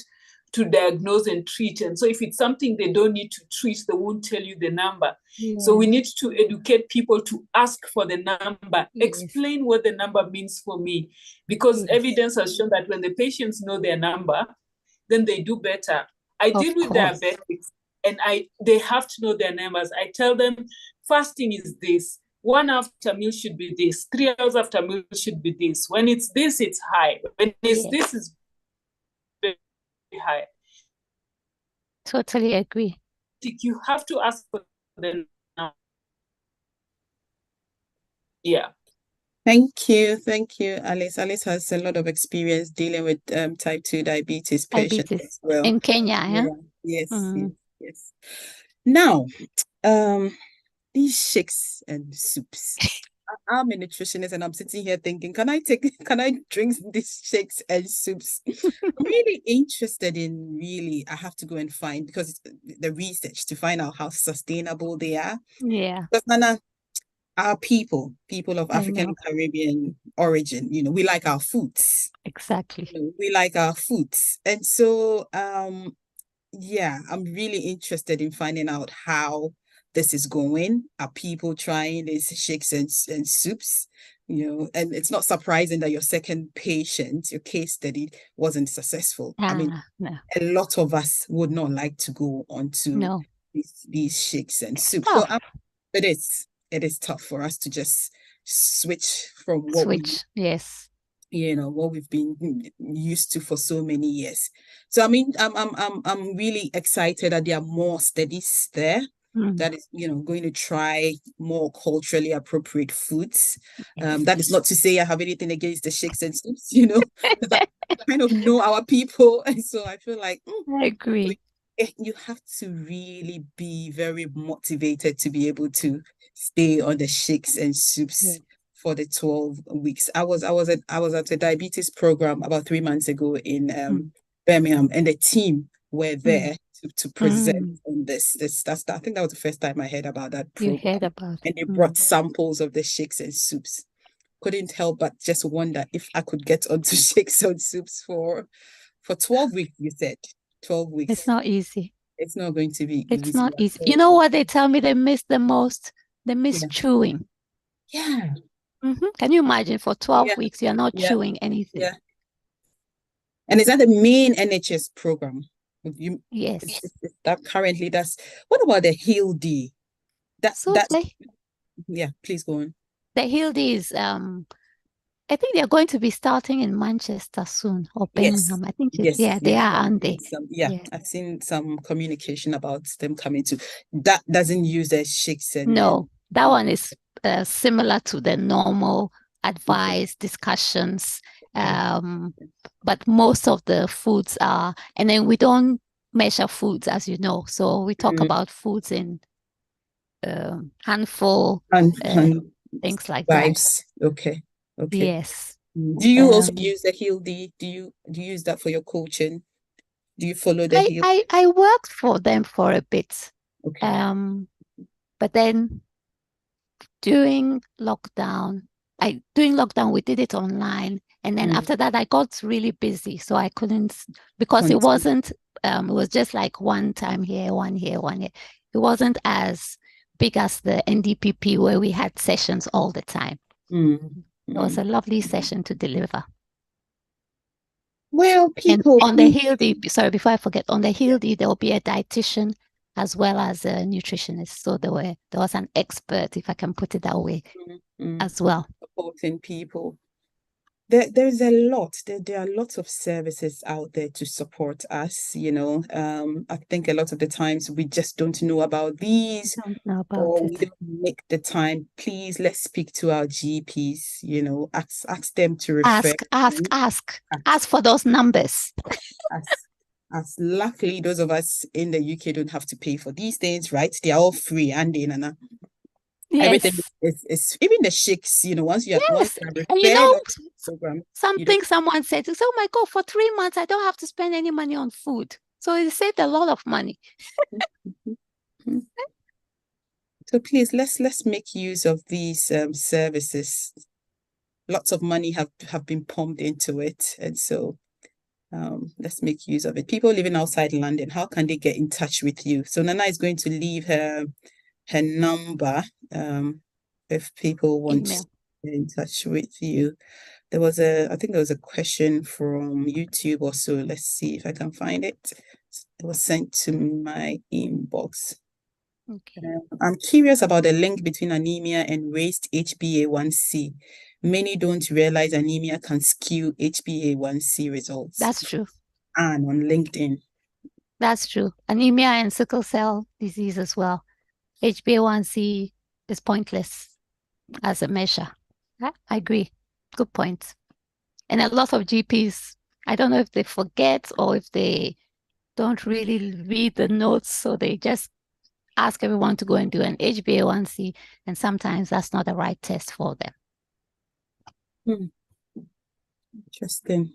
to diagnose and treat. And so if it's something they don't need to treat, they won't tell you the number. yeah. So we need to educate people to ask for the number, Yes. explain what the number means for me, because Yes. evidence has shown that when the patients know their number, then they do better. I deal with diabetics, and they have to know their numbers. I tell them fasting is this. 1 hour after meal should be this. 3 hours after meal should be this. When it's this, it's high. When it's this, it's very high. Totally agree. You have to ask for the number. Yeah. Thank you, Alice. Alice has a lot of experience dealing with type 2 diabetes patients as well. In Kenya, Yes, yes. Now, these shakes and soups. I'm a nutritionist and I'm sitting here thinking, can I drink these shakes and soups? I'm really interested in I have to go and find, because it's the research to find out how sustainable they are. Yeah. Because Nana, our people of African and Caribbean origin, we like our foods. Exactly. We like our foods. And so, I'm really interested in finding out how this is going. Are people trying these shakes and soups? And it's not surprising that your second patient, your case study, wasn't successful. No. A lot of us would not like to go onto these shakes and soups. So it is tough for us to just switch from what we've been used to for so many years. So I'm really excited that there are more studies there that is going to try more culturally appropriate foods. That is not to say I have anything against the shakes and soups, because I kind of know our people, and so I feel like I agree. You have to really be very motivated to be able to stay on the shakes and soups for the 12 weeks. I was at a diabetes program about 3 months ago in Birmingham, and the team were there to present on this. I think that was the first time I heard about that program. You heard about it. And they brought samples of the shakes and soups. Couldn't help but just wonder if I could get onto shakes and soups for 12 weeks, you said. 12 weeks. It's not easy. It's not going to be easy. It's not easy. You know what they tell me they miss the most? They miss chewing. Yeah. Can you imagine for 12 weeks you're not chewing anything? Yeah. And is that the main NHS program? Yes. That currently what about the Heal D? Please go on. The Heal D is I think they're going to be starting in Manchester soon, or Birmingham. I think they are, aren't they? I've seen some communication about them coming to. That doesn't use the shakes and... No, that one is similar to the normal advice discussions, but most of the foods are, and then we don't measure foods, as you know, so we talk about foods in handful, things like that. Okay. Yes. Do you also use the Heal D? Do you use that for your coaching? Do you follow the Heal? I worked for them for a bit. Okay. But then during lockdown we did it online, and then after that I got really busy, so I couldn't, because it wasn't it was just like one time here, one here. It wasn't as big as the NDPP where we had sessions all the time. It was a lovely session to deliver. Well, people... And on the Hill D, sorry, before I forget, on the Hill D, there will be a dietitian as well as a nutritionist. So there was an expert, if I can put it that way, as well. Supporting people. There's a lot. There are lots of services out there to support us. I think a lot of the times we just don't know about these, Don't know about or it. we don't make the time. Please, let's speak to our GPs. Ask them to refer. Ask for those numbers. As luckily, those of us in the UK don't have to pay for these things, right? They are all free, and Yes. everything is even the shakes. Once you have And program, something someone said, oh my God, for 3 months I don't have to spend any money on food. So it saved a lot of money. So please, let's make use of these services. Lots of money have been pumped into it, and so let's make use of it. People living outside London, how can they get in touch with you? So Nana is going to leave her number if people want to get in touch with you. I think there was a question from YouTube or so. Let's see if I can find it. It was sent to my inbox. Okay. I'm curious about the link between anemia and raised HbA1c. Many don't realize anemia can skew HbA1c results. That's true. And on LinkedIn. That's true. Anemia and sickle cell disease as well. HbA1c is pointless as a measure. I agree. Good point. And a lot of GPs, I don't know if they forget or if they don't really read the notes, so they just ask everyone to go and do an HbA1c, and sometimes that's not the right test for them. Interesting.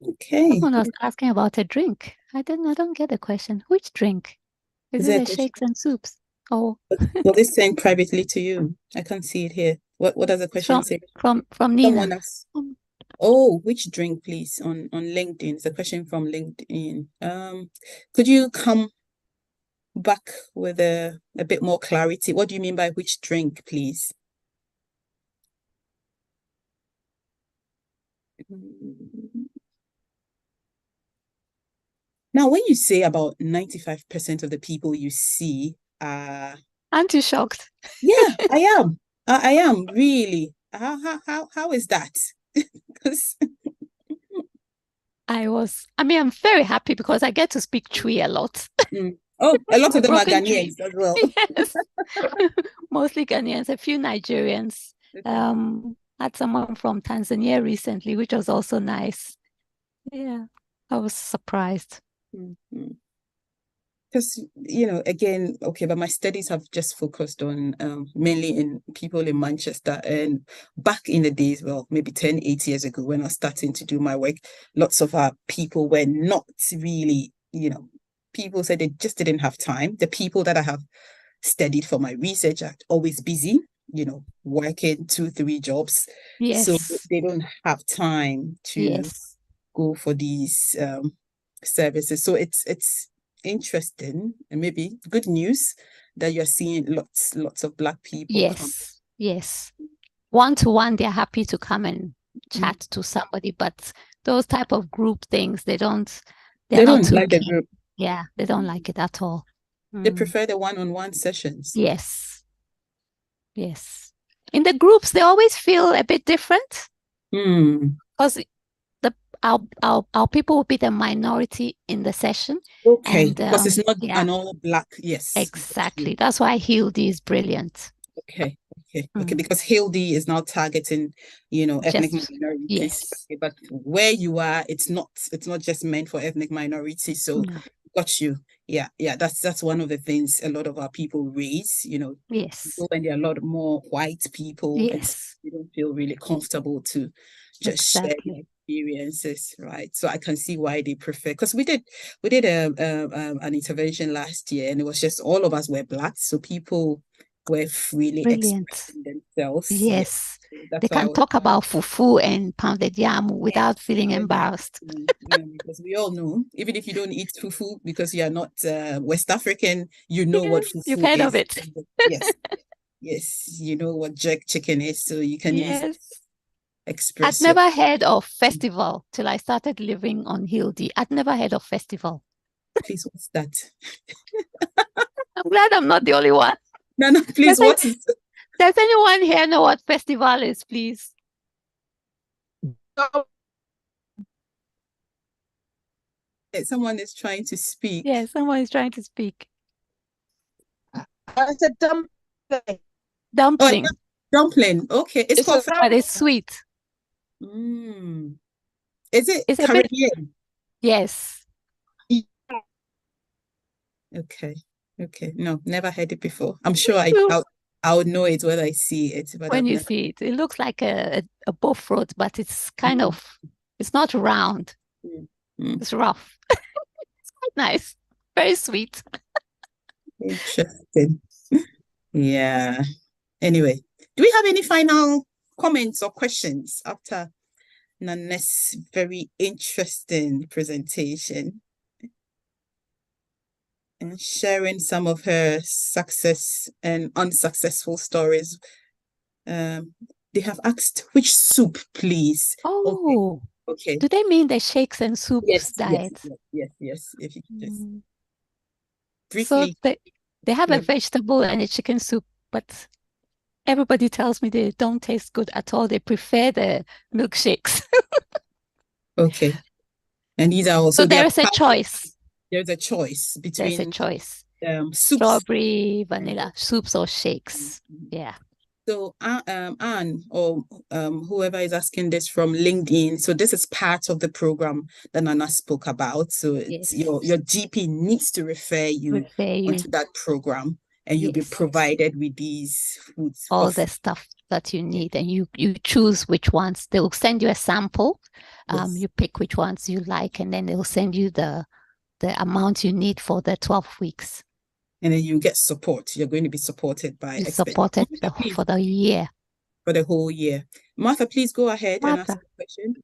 Okay. Someone was asking about a drink. I don't get the question. Which drink? Is it the shakes and soups? Oh. Well, this sent privately to you. I can't see it here. What does the question say? From Nina. Oh, which drink, please? On LinkedIn. It's a question from LinkedIn. Could you come back with a bit more clarity? What do you mean by which drink, please? Now, when you say about 95% of the people you see are... Aren't you shocked? Yeah, I am. I am, really. How is that? Because I'm very happy because I get to speak Twi a lot. Oh, a lot of them are Ghanaians as well. Yes. Mostly Ghanaians, a few Nigerians. Had someone from Tanzania recently, which was also nice. Yeah, I was surprised. Because, again, okay, but my studies have just focused on mainly in people in Manchester. And back in the days, well, maybe 10, 8 years ago, when I was starting to do my work, lots of our people were not really, people said they just didn't have time. The people that I have studied for my research are always busy, working 2-3 jobs. Yes. So they don't have time to go for these services. So it's interesting and maybe good news that you're seeing lots of Black people come. Yes. One-to-one, they're happy to come and chat to somebody, but those type of group things, they don't like the group. Yeah, they don't like it at all. They prefer the one-on-one sessions. Yes. In the groups, they always feel a bit different because our people will be the minority in the session. Okay, because it's not an all Black. Yes, exactly. That's why Hibbah is brilliant. Okay. Because Hibbah is now targeting, ethnic minorities. Yes. Okay, but where you are, it's not just meant for ethnic minorities. So got you. Yeah. That's one of the things a lot of our people raise. Yes. When there are a lot more white people, yes, you don't feel really comfortable to just share their experiences, right? So I can see why they prefer. Because we did an intervention last year, and it was just all of us were Black, so people were freely expressing themselves. Yes. They can talk about fufu and pounded yam without feeling embarrassed. Because we all know, even if you don't eat fufu because you are not West African, what fufu is. You've heard of it. Yes, you know what jerk chicken is, so you can express. I'd never heard of festival till I started living on Hibbah. I'd never heard of festival. Please, what's that? I'm glad I'm not the only one. No, please, what is it? Does anyone here know what festival is, please? Someone is trying to speak. Yeah, someone is trying to speak. I said dumpling. Dumpling. Oh, dumpling. Okay, it's called. But it's sweet. Is it It's a bit. Caribbean? Yes. Okay. No, never heard it before. I'm sure I would know it when I see it. But When you see it, it looks like a bullfrog, but it's kind of, it's not round. It's rough. It's quite nice. Very sweet. Interesting. Yeah. Anyway, do we have any final comments or questions after Nane's very interesting presentation and sharing some of her success and unsuccessful stories? They have asked which soup, please. Oh, okay. Do they mean the shakes and soups diet? Yes. If you could just briefly. So they have a vegetable and a chicken soup, but everybody tells me they don't taste good at all. They prefer the milkshakes. Okay. And these are also... So there is a choice. There's a choice between... There's a choice. Soups. Strawberry, vanilla, soups or shakes. Yeah. So Anne or whoever is asking this from LinkedIn, so this is part of the program that Nana spoke about. So it's your GP needs to refer you onto that program, and you'll be provided with these foods. All the stuff that you need, and you choose which ones. They will send you a sample. You pick which ones you like, and then they will send you the amount you need for the 12 weeks. And then you get support. You're going to be supported by experts. Supported for the year. For the whole year. Martha, please go ahead and ask the question.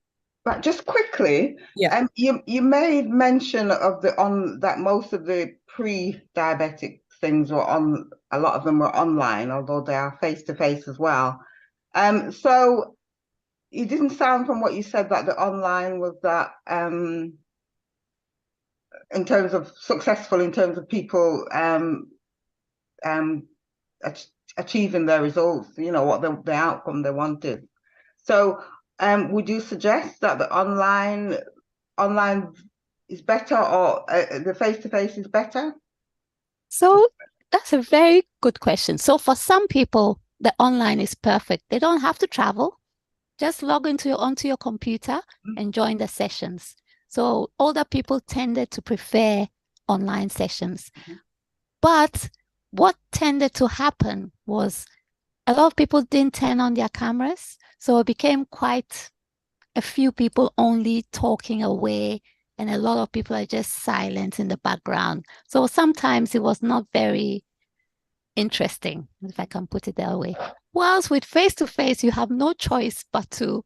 But just quickly, you made mention of that most of the pre-diabetic things were on, a lot of them were online, although they are face-to-face as well. So it didn't sound from what you said that the online was that in terms of successful, in terms of people achieving their results, what the outcome they wanted. So would you suggest that the online is better, or the face-to-face is better? So that's a very good question. So for some people, the online is perfect. They don't have to travel. Just log onto your computer and join the sessions. So older people tended to prefer online sessions. But what tended to happen was a lot of people didn't turn on their cameras. So it became quite a few people only talking away, and a lot of people are just silent in the background. So sometimes it was not very interesting, if I can put it that way. Whilst with face-to-face, you have no choice but to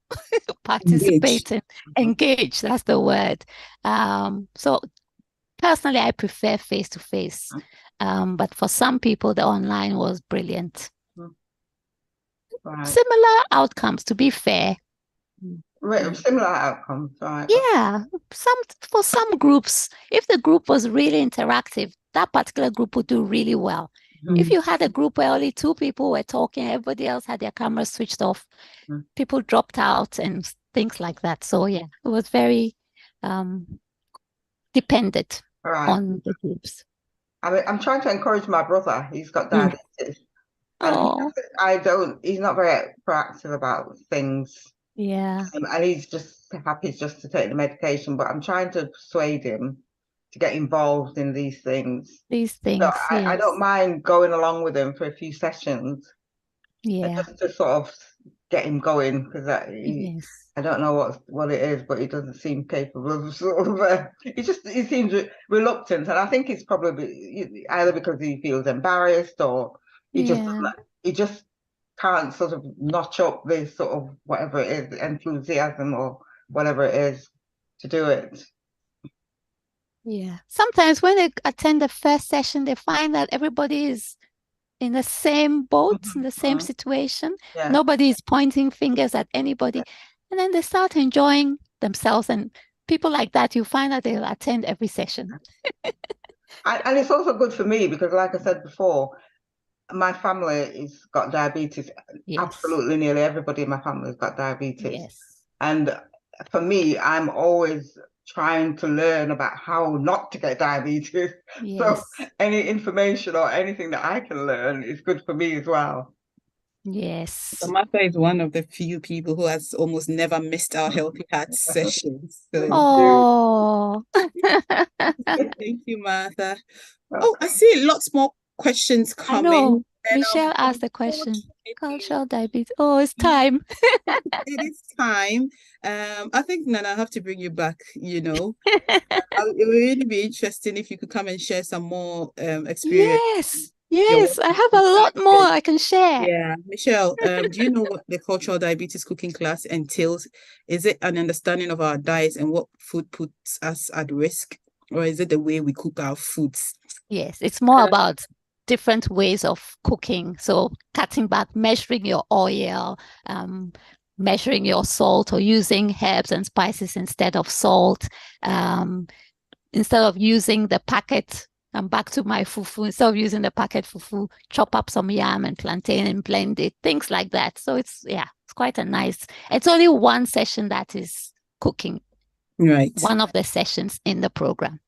participate and engage. That's the word. So personally, I prefer face-to-face. But for some people, the online was brilliant. Right. Similar outcomes, to be fair. Similar outcomes, right? Yeah. For some groups, if the group was really interactive, that particular group would do really well. If you had a group where only 2 people were talking, everybody else had their cameras switched off, people dropped out and things like that. So yeah, it was very dependent on the groups. I'm trying to encourage my brother. He's got diabetes. And he's not very proactive about things. Yeah. And he's just happy just to take the medication, but I'm trying to persuade him to get involved in these things. So I don't mind going along with him for a few sessions. Yeah. Just to sort of get him going, because I don't know what it is, but he doesn't seem capable of sort of. He seems reluctant, and I think it's probably either because he feels embarrassed or he just can't sort of notch up this sort of whatever it is, enthusiasm or whatever it is to do it. Yeah. Sometimes when they attend the first session, they find that everybody is in the same boat, in the same situation. Yeah. Nobody is pointing fingers at anybody. And then they start enjoying themselves, and people like that, you find that they'll attend every session. And it's also good for me because, like I said before, my family has got diabetes. Yes. Absolutely, nearly everybody in my family has got diabetes. Yes. And for me, I'm always trying to learn about how not to get diabetes. Yes. So any information or anything that I can learn is good for me as well. Yes. Samantha is one of the few people who has almost never missed our Healthy Hearts sessions. So Oh. thank you, Martha. Oh, I see lots more questions I coming. know. And Michelle asked the question. unfortunately, Cultural diabetes. Oh, it's time. it is time. I think, Nana, I have to bring you back, It would really be interesting if you could come and share some more experience. Yes, I have a lot more I can share. Yeah, Michelle, do you know what the cultural diabetes cooking class entails? Is it an understanding of our diets and what food puts us at risk, or is it the way we cook our foods? Yes, it's more about different ways of cooking. So cutting back, measuring your oil, measuring your salt, or using herbs and spices instead of salt. Instead of using the packet, I'm back to my fufu. Instead of using the packet fufu, chop up some yam and plantain and blend it, things like that. So it's quite a nice, it's only one session that is cooking. Right. One of the sessions in the program.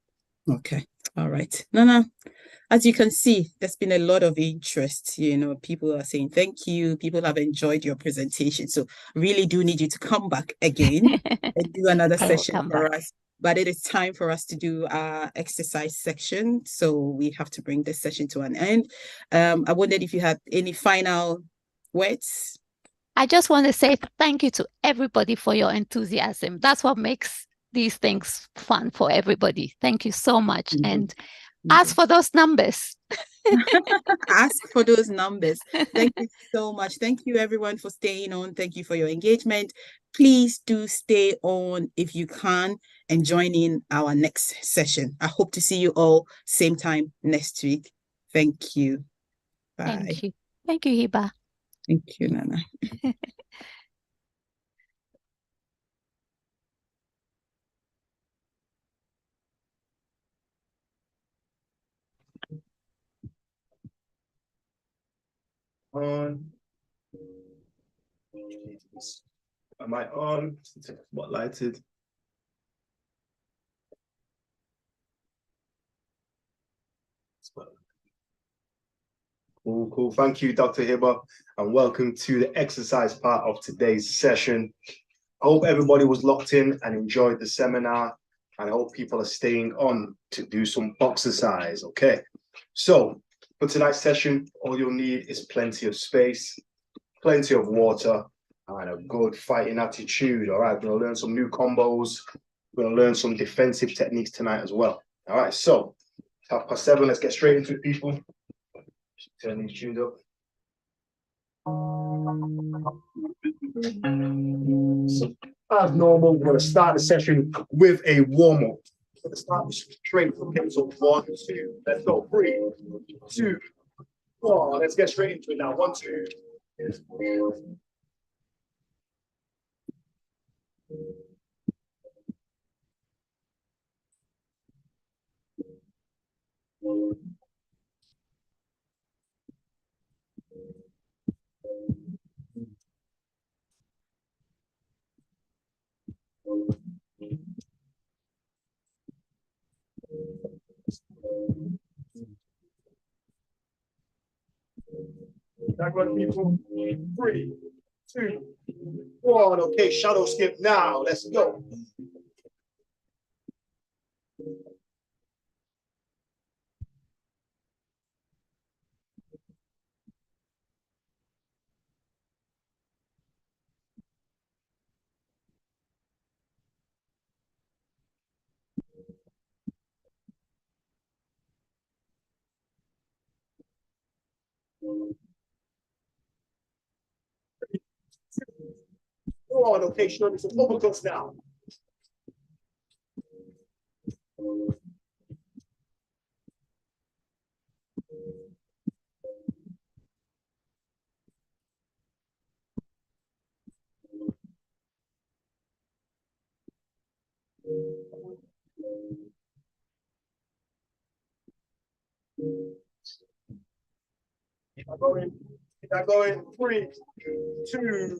Okay. All right. Nana, as you can see, there's been a lot of interest. People are saying thank you. People have enjoyed your presentation. So really do need you to come back again and do another session for us. But it is time for us to do our exercise section. So we have to bring this session to an end. I wondered if you had any final words. I just want to say thank you to everybody for your enthusiasm. That's what makes these things fun for everybody. Thank you so much. Mm-hmm. And ask for those numbers. Ask for those numbers. Thank you so much. Thank you, everyone, for staying on. Thank you for your engagement. Please do stay on if you can and join in our next session. I hope to see you all same time next week. Thank you. Bye. Thank you. Thank you, Hibbah. Thank you, Nana. On. Am I on? Spotlighted. Cool. Thank you, Dr. Hibbah, and welcome to the exercise part of today's session. I hope everybody was locked in and enjoyed the seminar, and I hope people are staying on to do some exercise. Okay, so for tonight's session, all you'll need is plenty of space, plenty of water, and a good fighting attitude. All right, we're going to learn some new combos. We're going to learn some defensive techniques tonight as well. All right, so 7:30, let's get straight into it, people. Turn these tunes up. So, as normal, we're going to start the session with a warm-up. We're going to start straight from hips up. 1, 2, let's go. 3, 2, 1. Let's get straight into it now. 1, 2. Back on people. 3, 2, 1. Okay, shadow skip now. Let's go. Go on, okay, show me some overcuts now. Keep that going. 3, 2,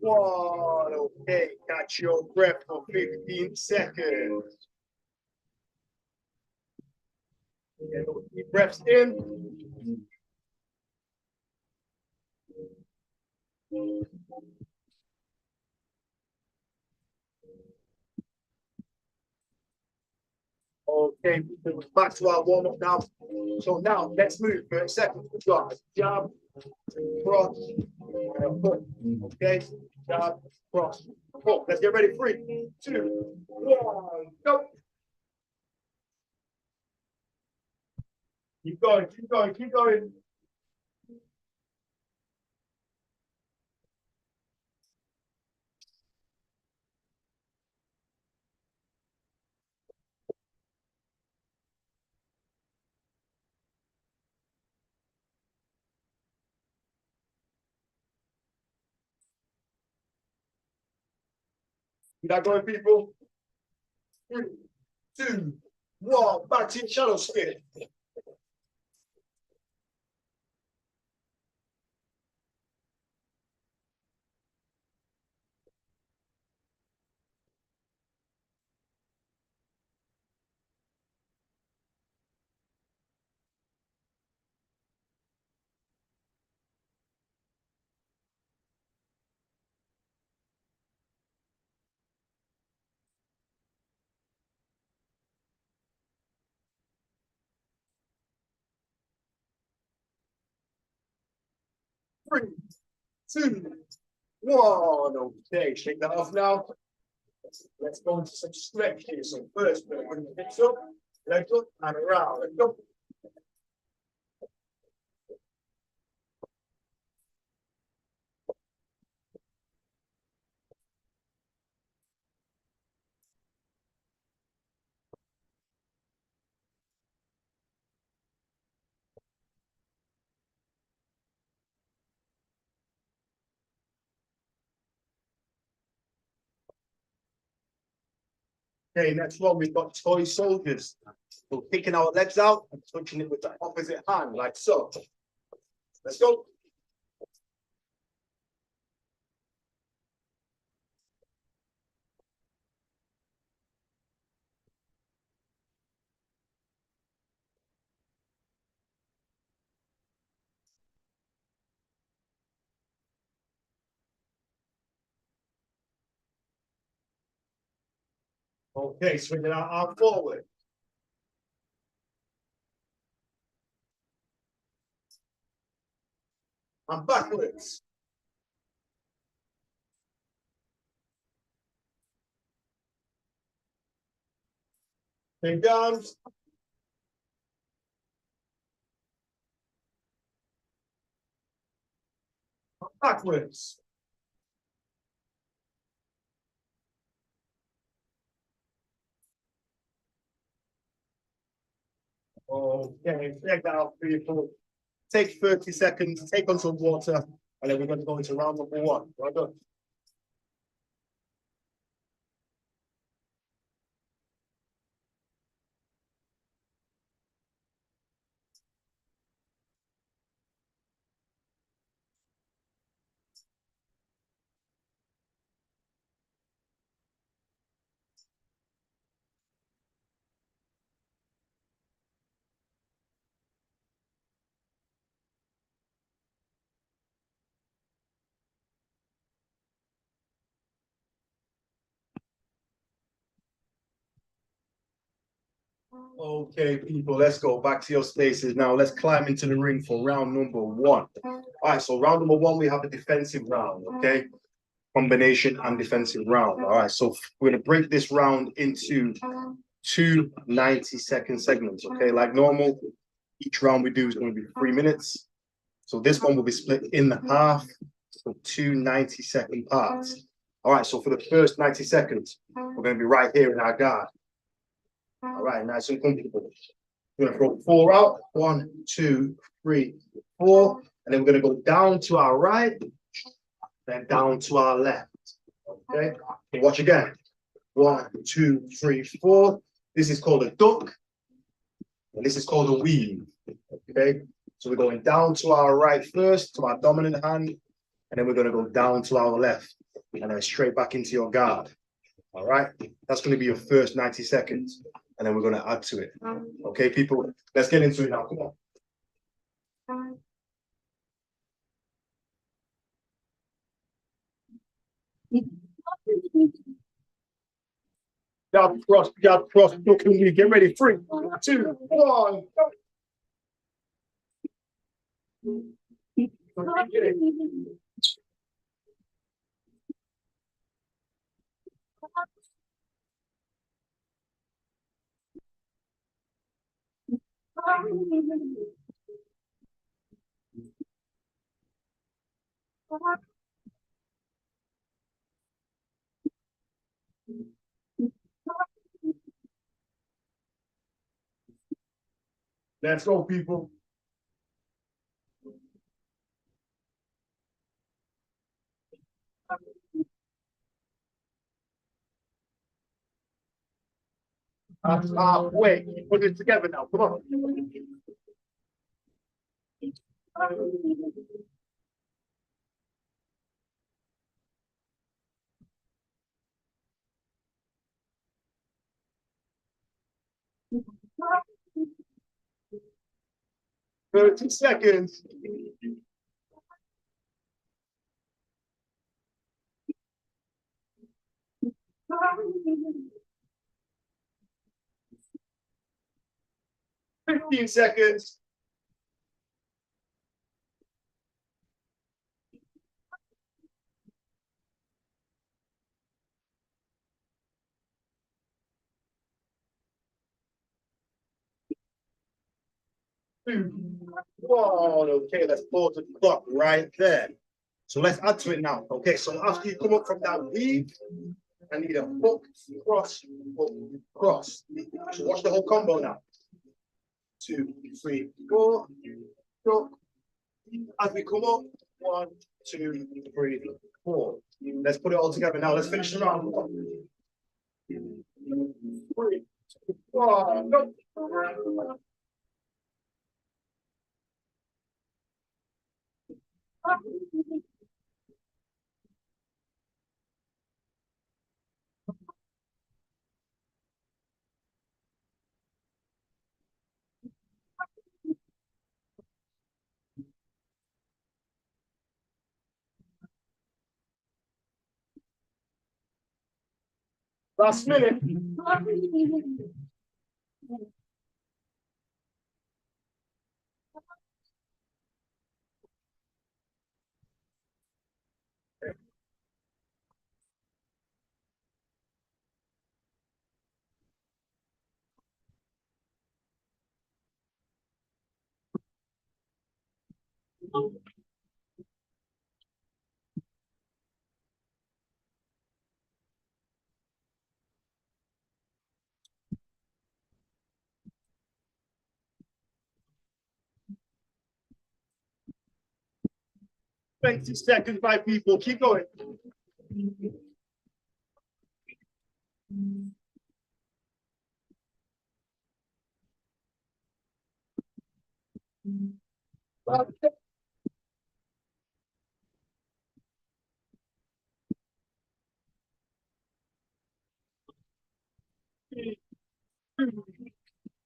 1. Okay, catch your breath for 15 seconds. Okay, deep breaths in. Okay, back to our warm up now. So now let's move 30 seconds. Jab, cross, hook. Okay, jab, cross, hook. Let's get ready. 3, 2, 1, go. Keep going, keep going, keep going. Keep that going, people. 3, 2, 1. Back to your shadow spin. Three, 2, 1. Okay, shake that off now. Let's go into some stretch here. So first, we're going to bring the hips up, legs up, and around. Let's go. Okay, next one, we've got toy soldiers. So kicking our legs out and touching it with the opposite hand, like so. Let's go. Okay, swinging our arm forward. And backwards. Big arms. Backwards. Okay, check that out, people. Take 30 seconds, take on some water, and then we're going to go into round number 1. Well done. Okay, people, let's go back to your spaces now. Let's climb into the ring for round number 1. All right, so round number 1, we have a defensive round, okay? Combination and defensive round. All right, so we're going to break this round into 2 90-second segments, okay? Like normal, each round we do is going to be 3 minutes. So this one will be split in half, so 2 90-second parts. All right, so for the first 90 seconds, we're going to be right here in our guard. All right, nice and comfortable. We're going to throw 4 out. 1, 2, 3, 4. And then we're going to go down to our right, then down to our left. Okay, watch again. 1, 2, 3, 4. This is called a duck, and this is called a weave. Okay, So we're going down to our right first, to our dominant hand, and then we're going to go down to our left, and then straight back into your guard. All right, that's going to be your first 90 seconds, and then we're going to add to it. Okay, people, let's get into it now. Come on. Jab, cross, look at me, get ready. 3, 2, 1. Let's go, people. That's halfway. Put it together now. Come on. 30 seconds. 15 seconds. 2, 1. Okay, let's pause the clock right there. So let's add to it now. Okay, so after you come up from that weave, I need a hook, cross, hook, cross. So watch the whole combo now. 2, 3, 4. Hook. As we come up, 1, 2, 3, 4. Let's put it all together now. Let's finish the round. 3, 4, go. Last minute. Seconds by people. Keep going.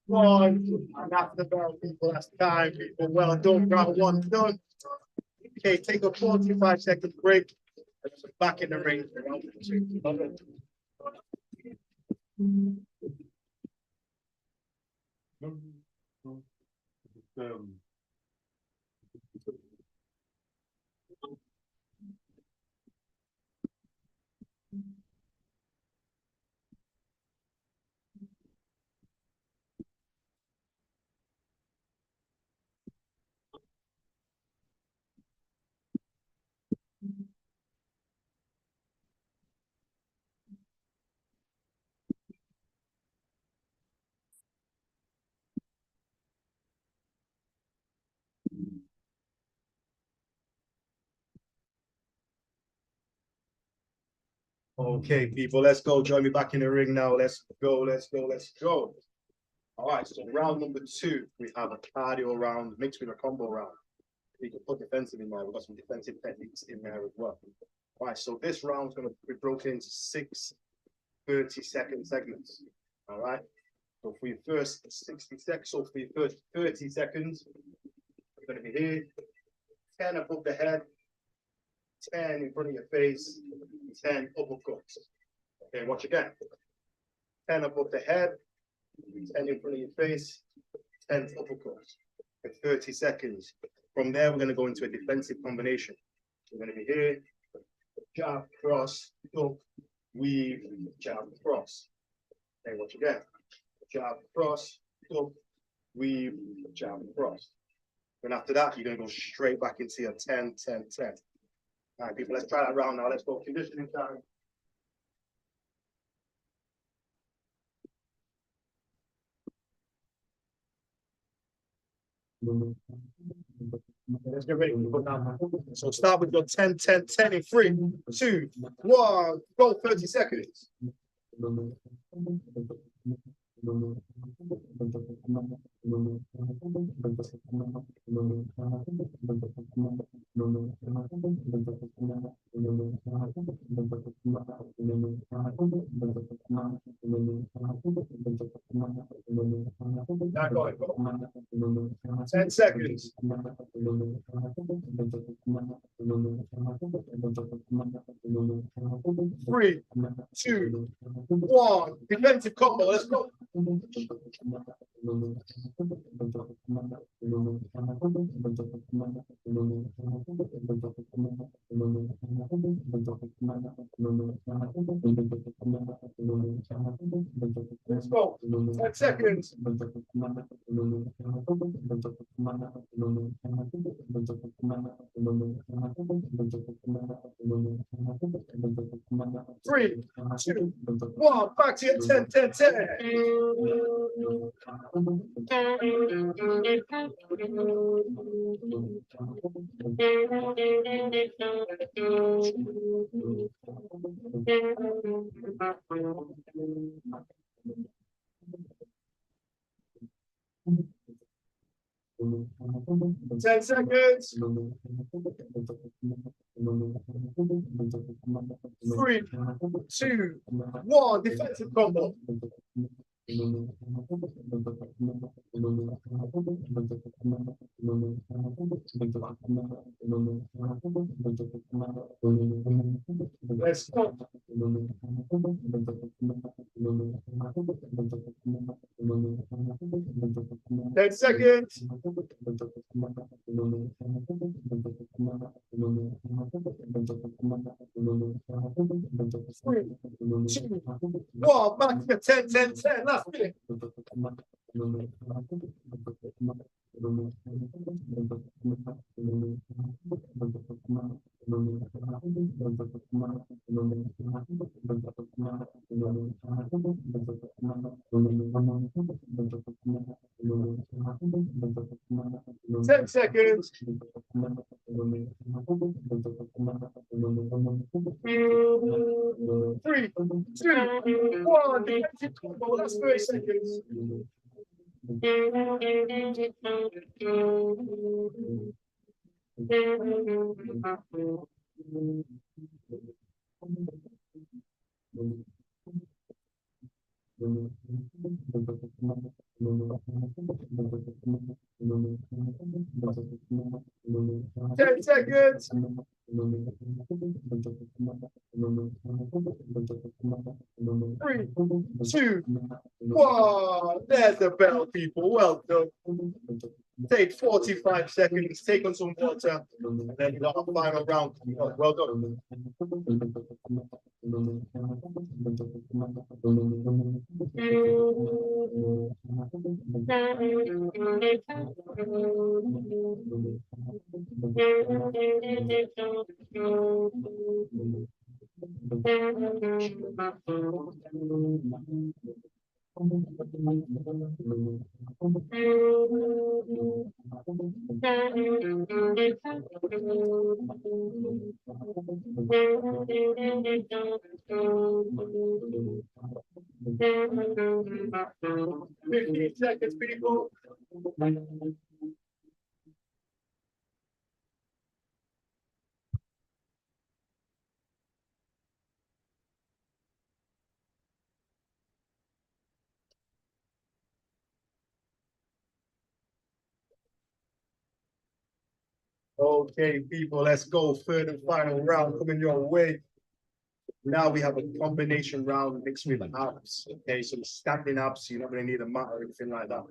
One. And after the bell, people, that's time, people. Well done, round 1 done. Okay, take a 45-second break. Back in the ring for round 2. Okay, people, let's go. Join me back in the ring now. Let's go, let's go, let's go. All right, so round number 2, we have a cardio round mixed with a combo round. You can put defensive in there. We've got some defensive techniques in there as well. All right, so this round's going to be broken into 6 30-second segments. All right, so for your first 60 seconds, so for your first 30 seconds, you're going to be here, 10 above the head, 10 in front of your face, 10 uppercuts. Okay, watch again. 10 above the head, 10 in front of your face, 10 uppercuts for 30 seconds. From there, we're going to go into a defensive combination. We're going to be here, jab, cross, duck, weave, jab, cross. Okay, watch again. Jab, cross, duck, weave, jab, cross. And after that, you're going to go straight back into your 10, 10, 10. All right, people, let's try that round now. Let's go conditioning time. Let's get ready to put down. So start with your 10, 10, 10 in 3, 2, 1, go 30 seconds. 10 seconds. 3, 2, 1. Defensive combo. Let's go. 10 seconds. 3, 2, 1. Back to your 10, 10, 10. 10 seconds. 3, 2, 1. Defensive combo. 10 seconds. 3, 2, 1. Back to 10, 10, 10. Last minute. 10 seconds. 3, 2, 1. Defensive combo. That's 30 seconds. 10 seconds. 3, 2, 1. There's the bell, people. Well done. Take 45 seconds, take on some water, and then you got a final round. Well done. 15 seconds, people. Okay, people, let's go. Third and final round coming your way. Now we have a combination round mixed with abs. Okay, some standing abs. You're not going to need a mat or anything like that.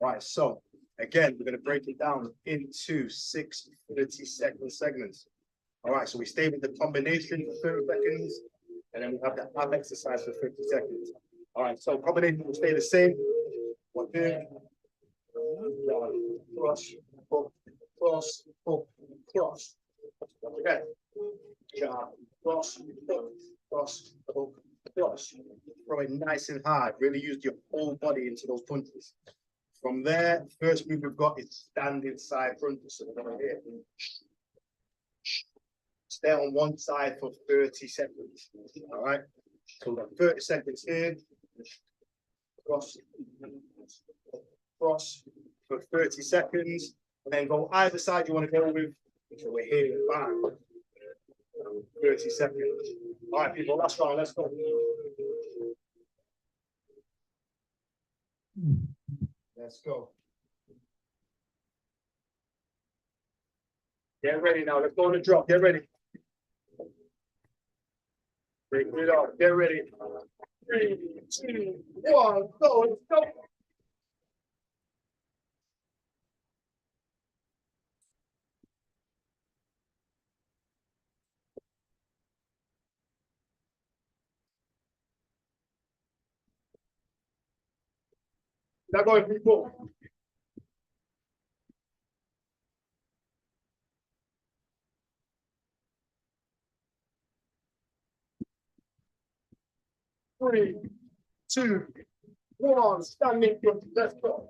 Right, so again, we're going to break it down into 6 30-second segments. All right, so we stay with the combination for 30 seconds, and then we have the ab exercise for 50 seconds. All right, so combination will stay the same. 1, 2, cross, hook, cross, hook, cross. Okay. Cross, hook, cross, hook, cross. Throw it nice and hard. Really use your whole body into those punches. From there, first move we've got is standing side punches. So we're going here. Stay on one side for 30 seconds. All right. So we've got 30 seconds here. Cross, cross for 30 seconds. And then go either side you want to go with. So we're here and back. 30 seconds. All right, people, last round. Let's go. Let's go. Get ready now. Let's go on the drop. Get ready. Break it up. Get ready. 3, 2, 1, go. Let's go. Now going, people. Three, 2, 1, standing good. Let's go.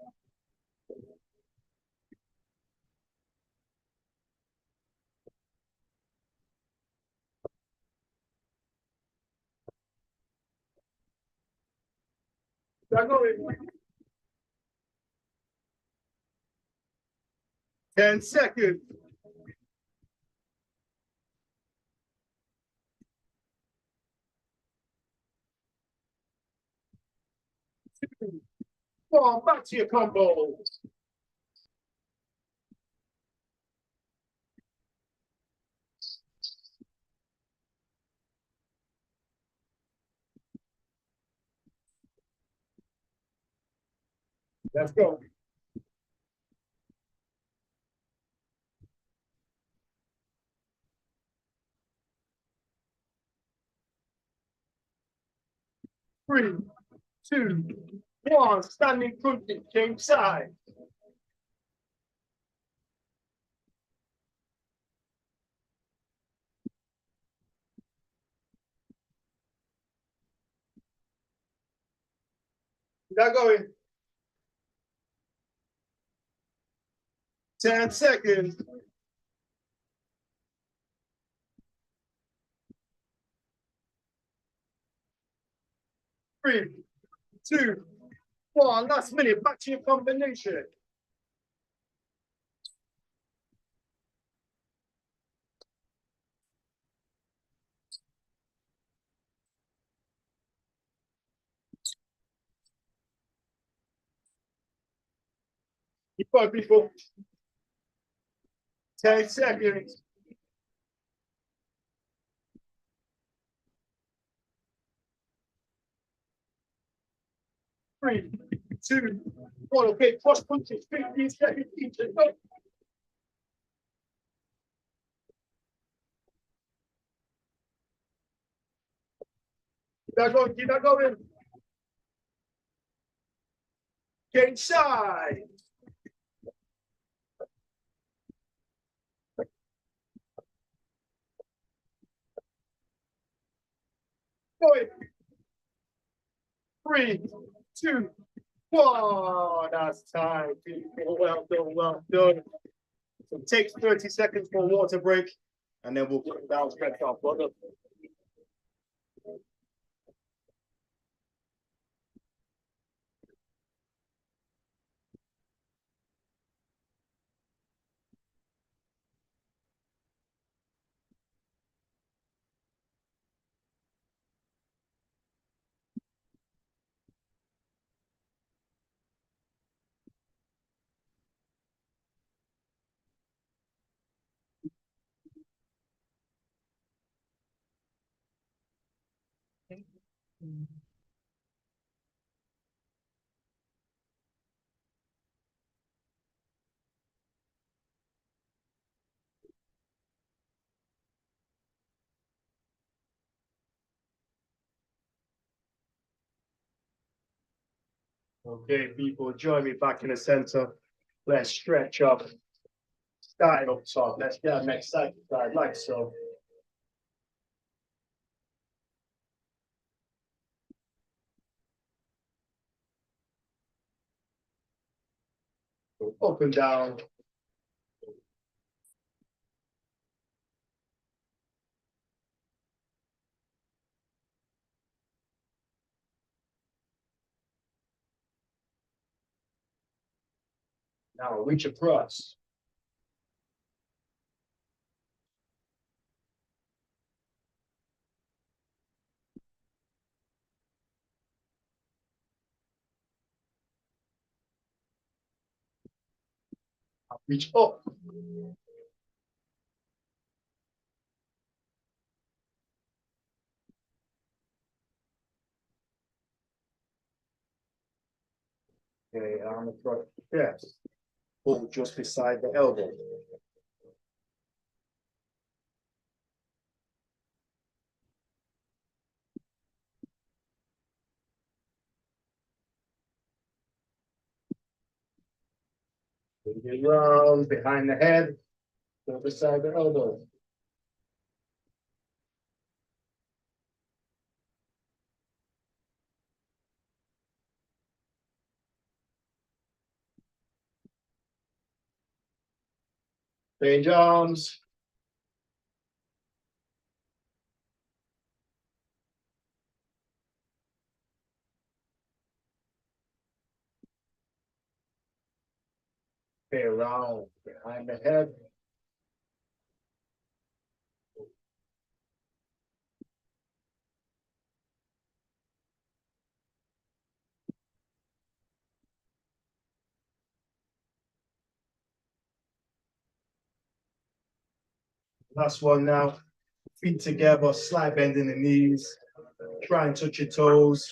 Now going. 10 seconds. 2, 1, back to your combo. Let's go. Three, 2, 1, standing punches, change side. Now going. 10 seconds. 3, 2, 1, last minute, back to your combination. Keep on, people. 10 seconds. 3, 2, 1. Okay, cross punches, 15 seconds each. Go. Keep that going, keep that going. Change side. Going. 3, 2, 1. That's time, people. Well done, well done. So take 30 seconds for a water break, and then we'll put it down, stretch off. Well done. Okay, people, join me back in the center. Let's stretch up. Starting up top. Let's get our next exercise like so. Go up and down. Now reach across. Reach up. Okay, arm across the chest. Pull just beside the elbow. Bring it round behind the head. Pull beside the elbow. Change arms. Okay, around behind the head. Last one now. Feet together, slight bend in the knees. Try and touch your toes.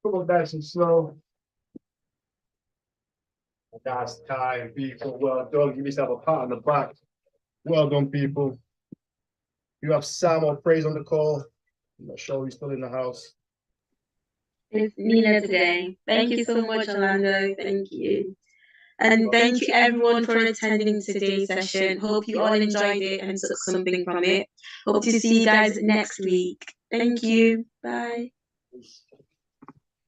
Come on, nice and slow. That's time, people. Well done. Give yourself a pat on the back. Well done, people. You have Sam or Praise on the call. I'm not sure he's still in the house. It's Nina today. Thank you so much, Orlando. Thank you. And thank you everyone for attending today's session. Hope you all enjoyed it and took something from it. Hope to see you guys next week. Thank you. Bye.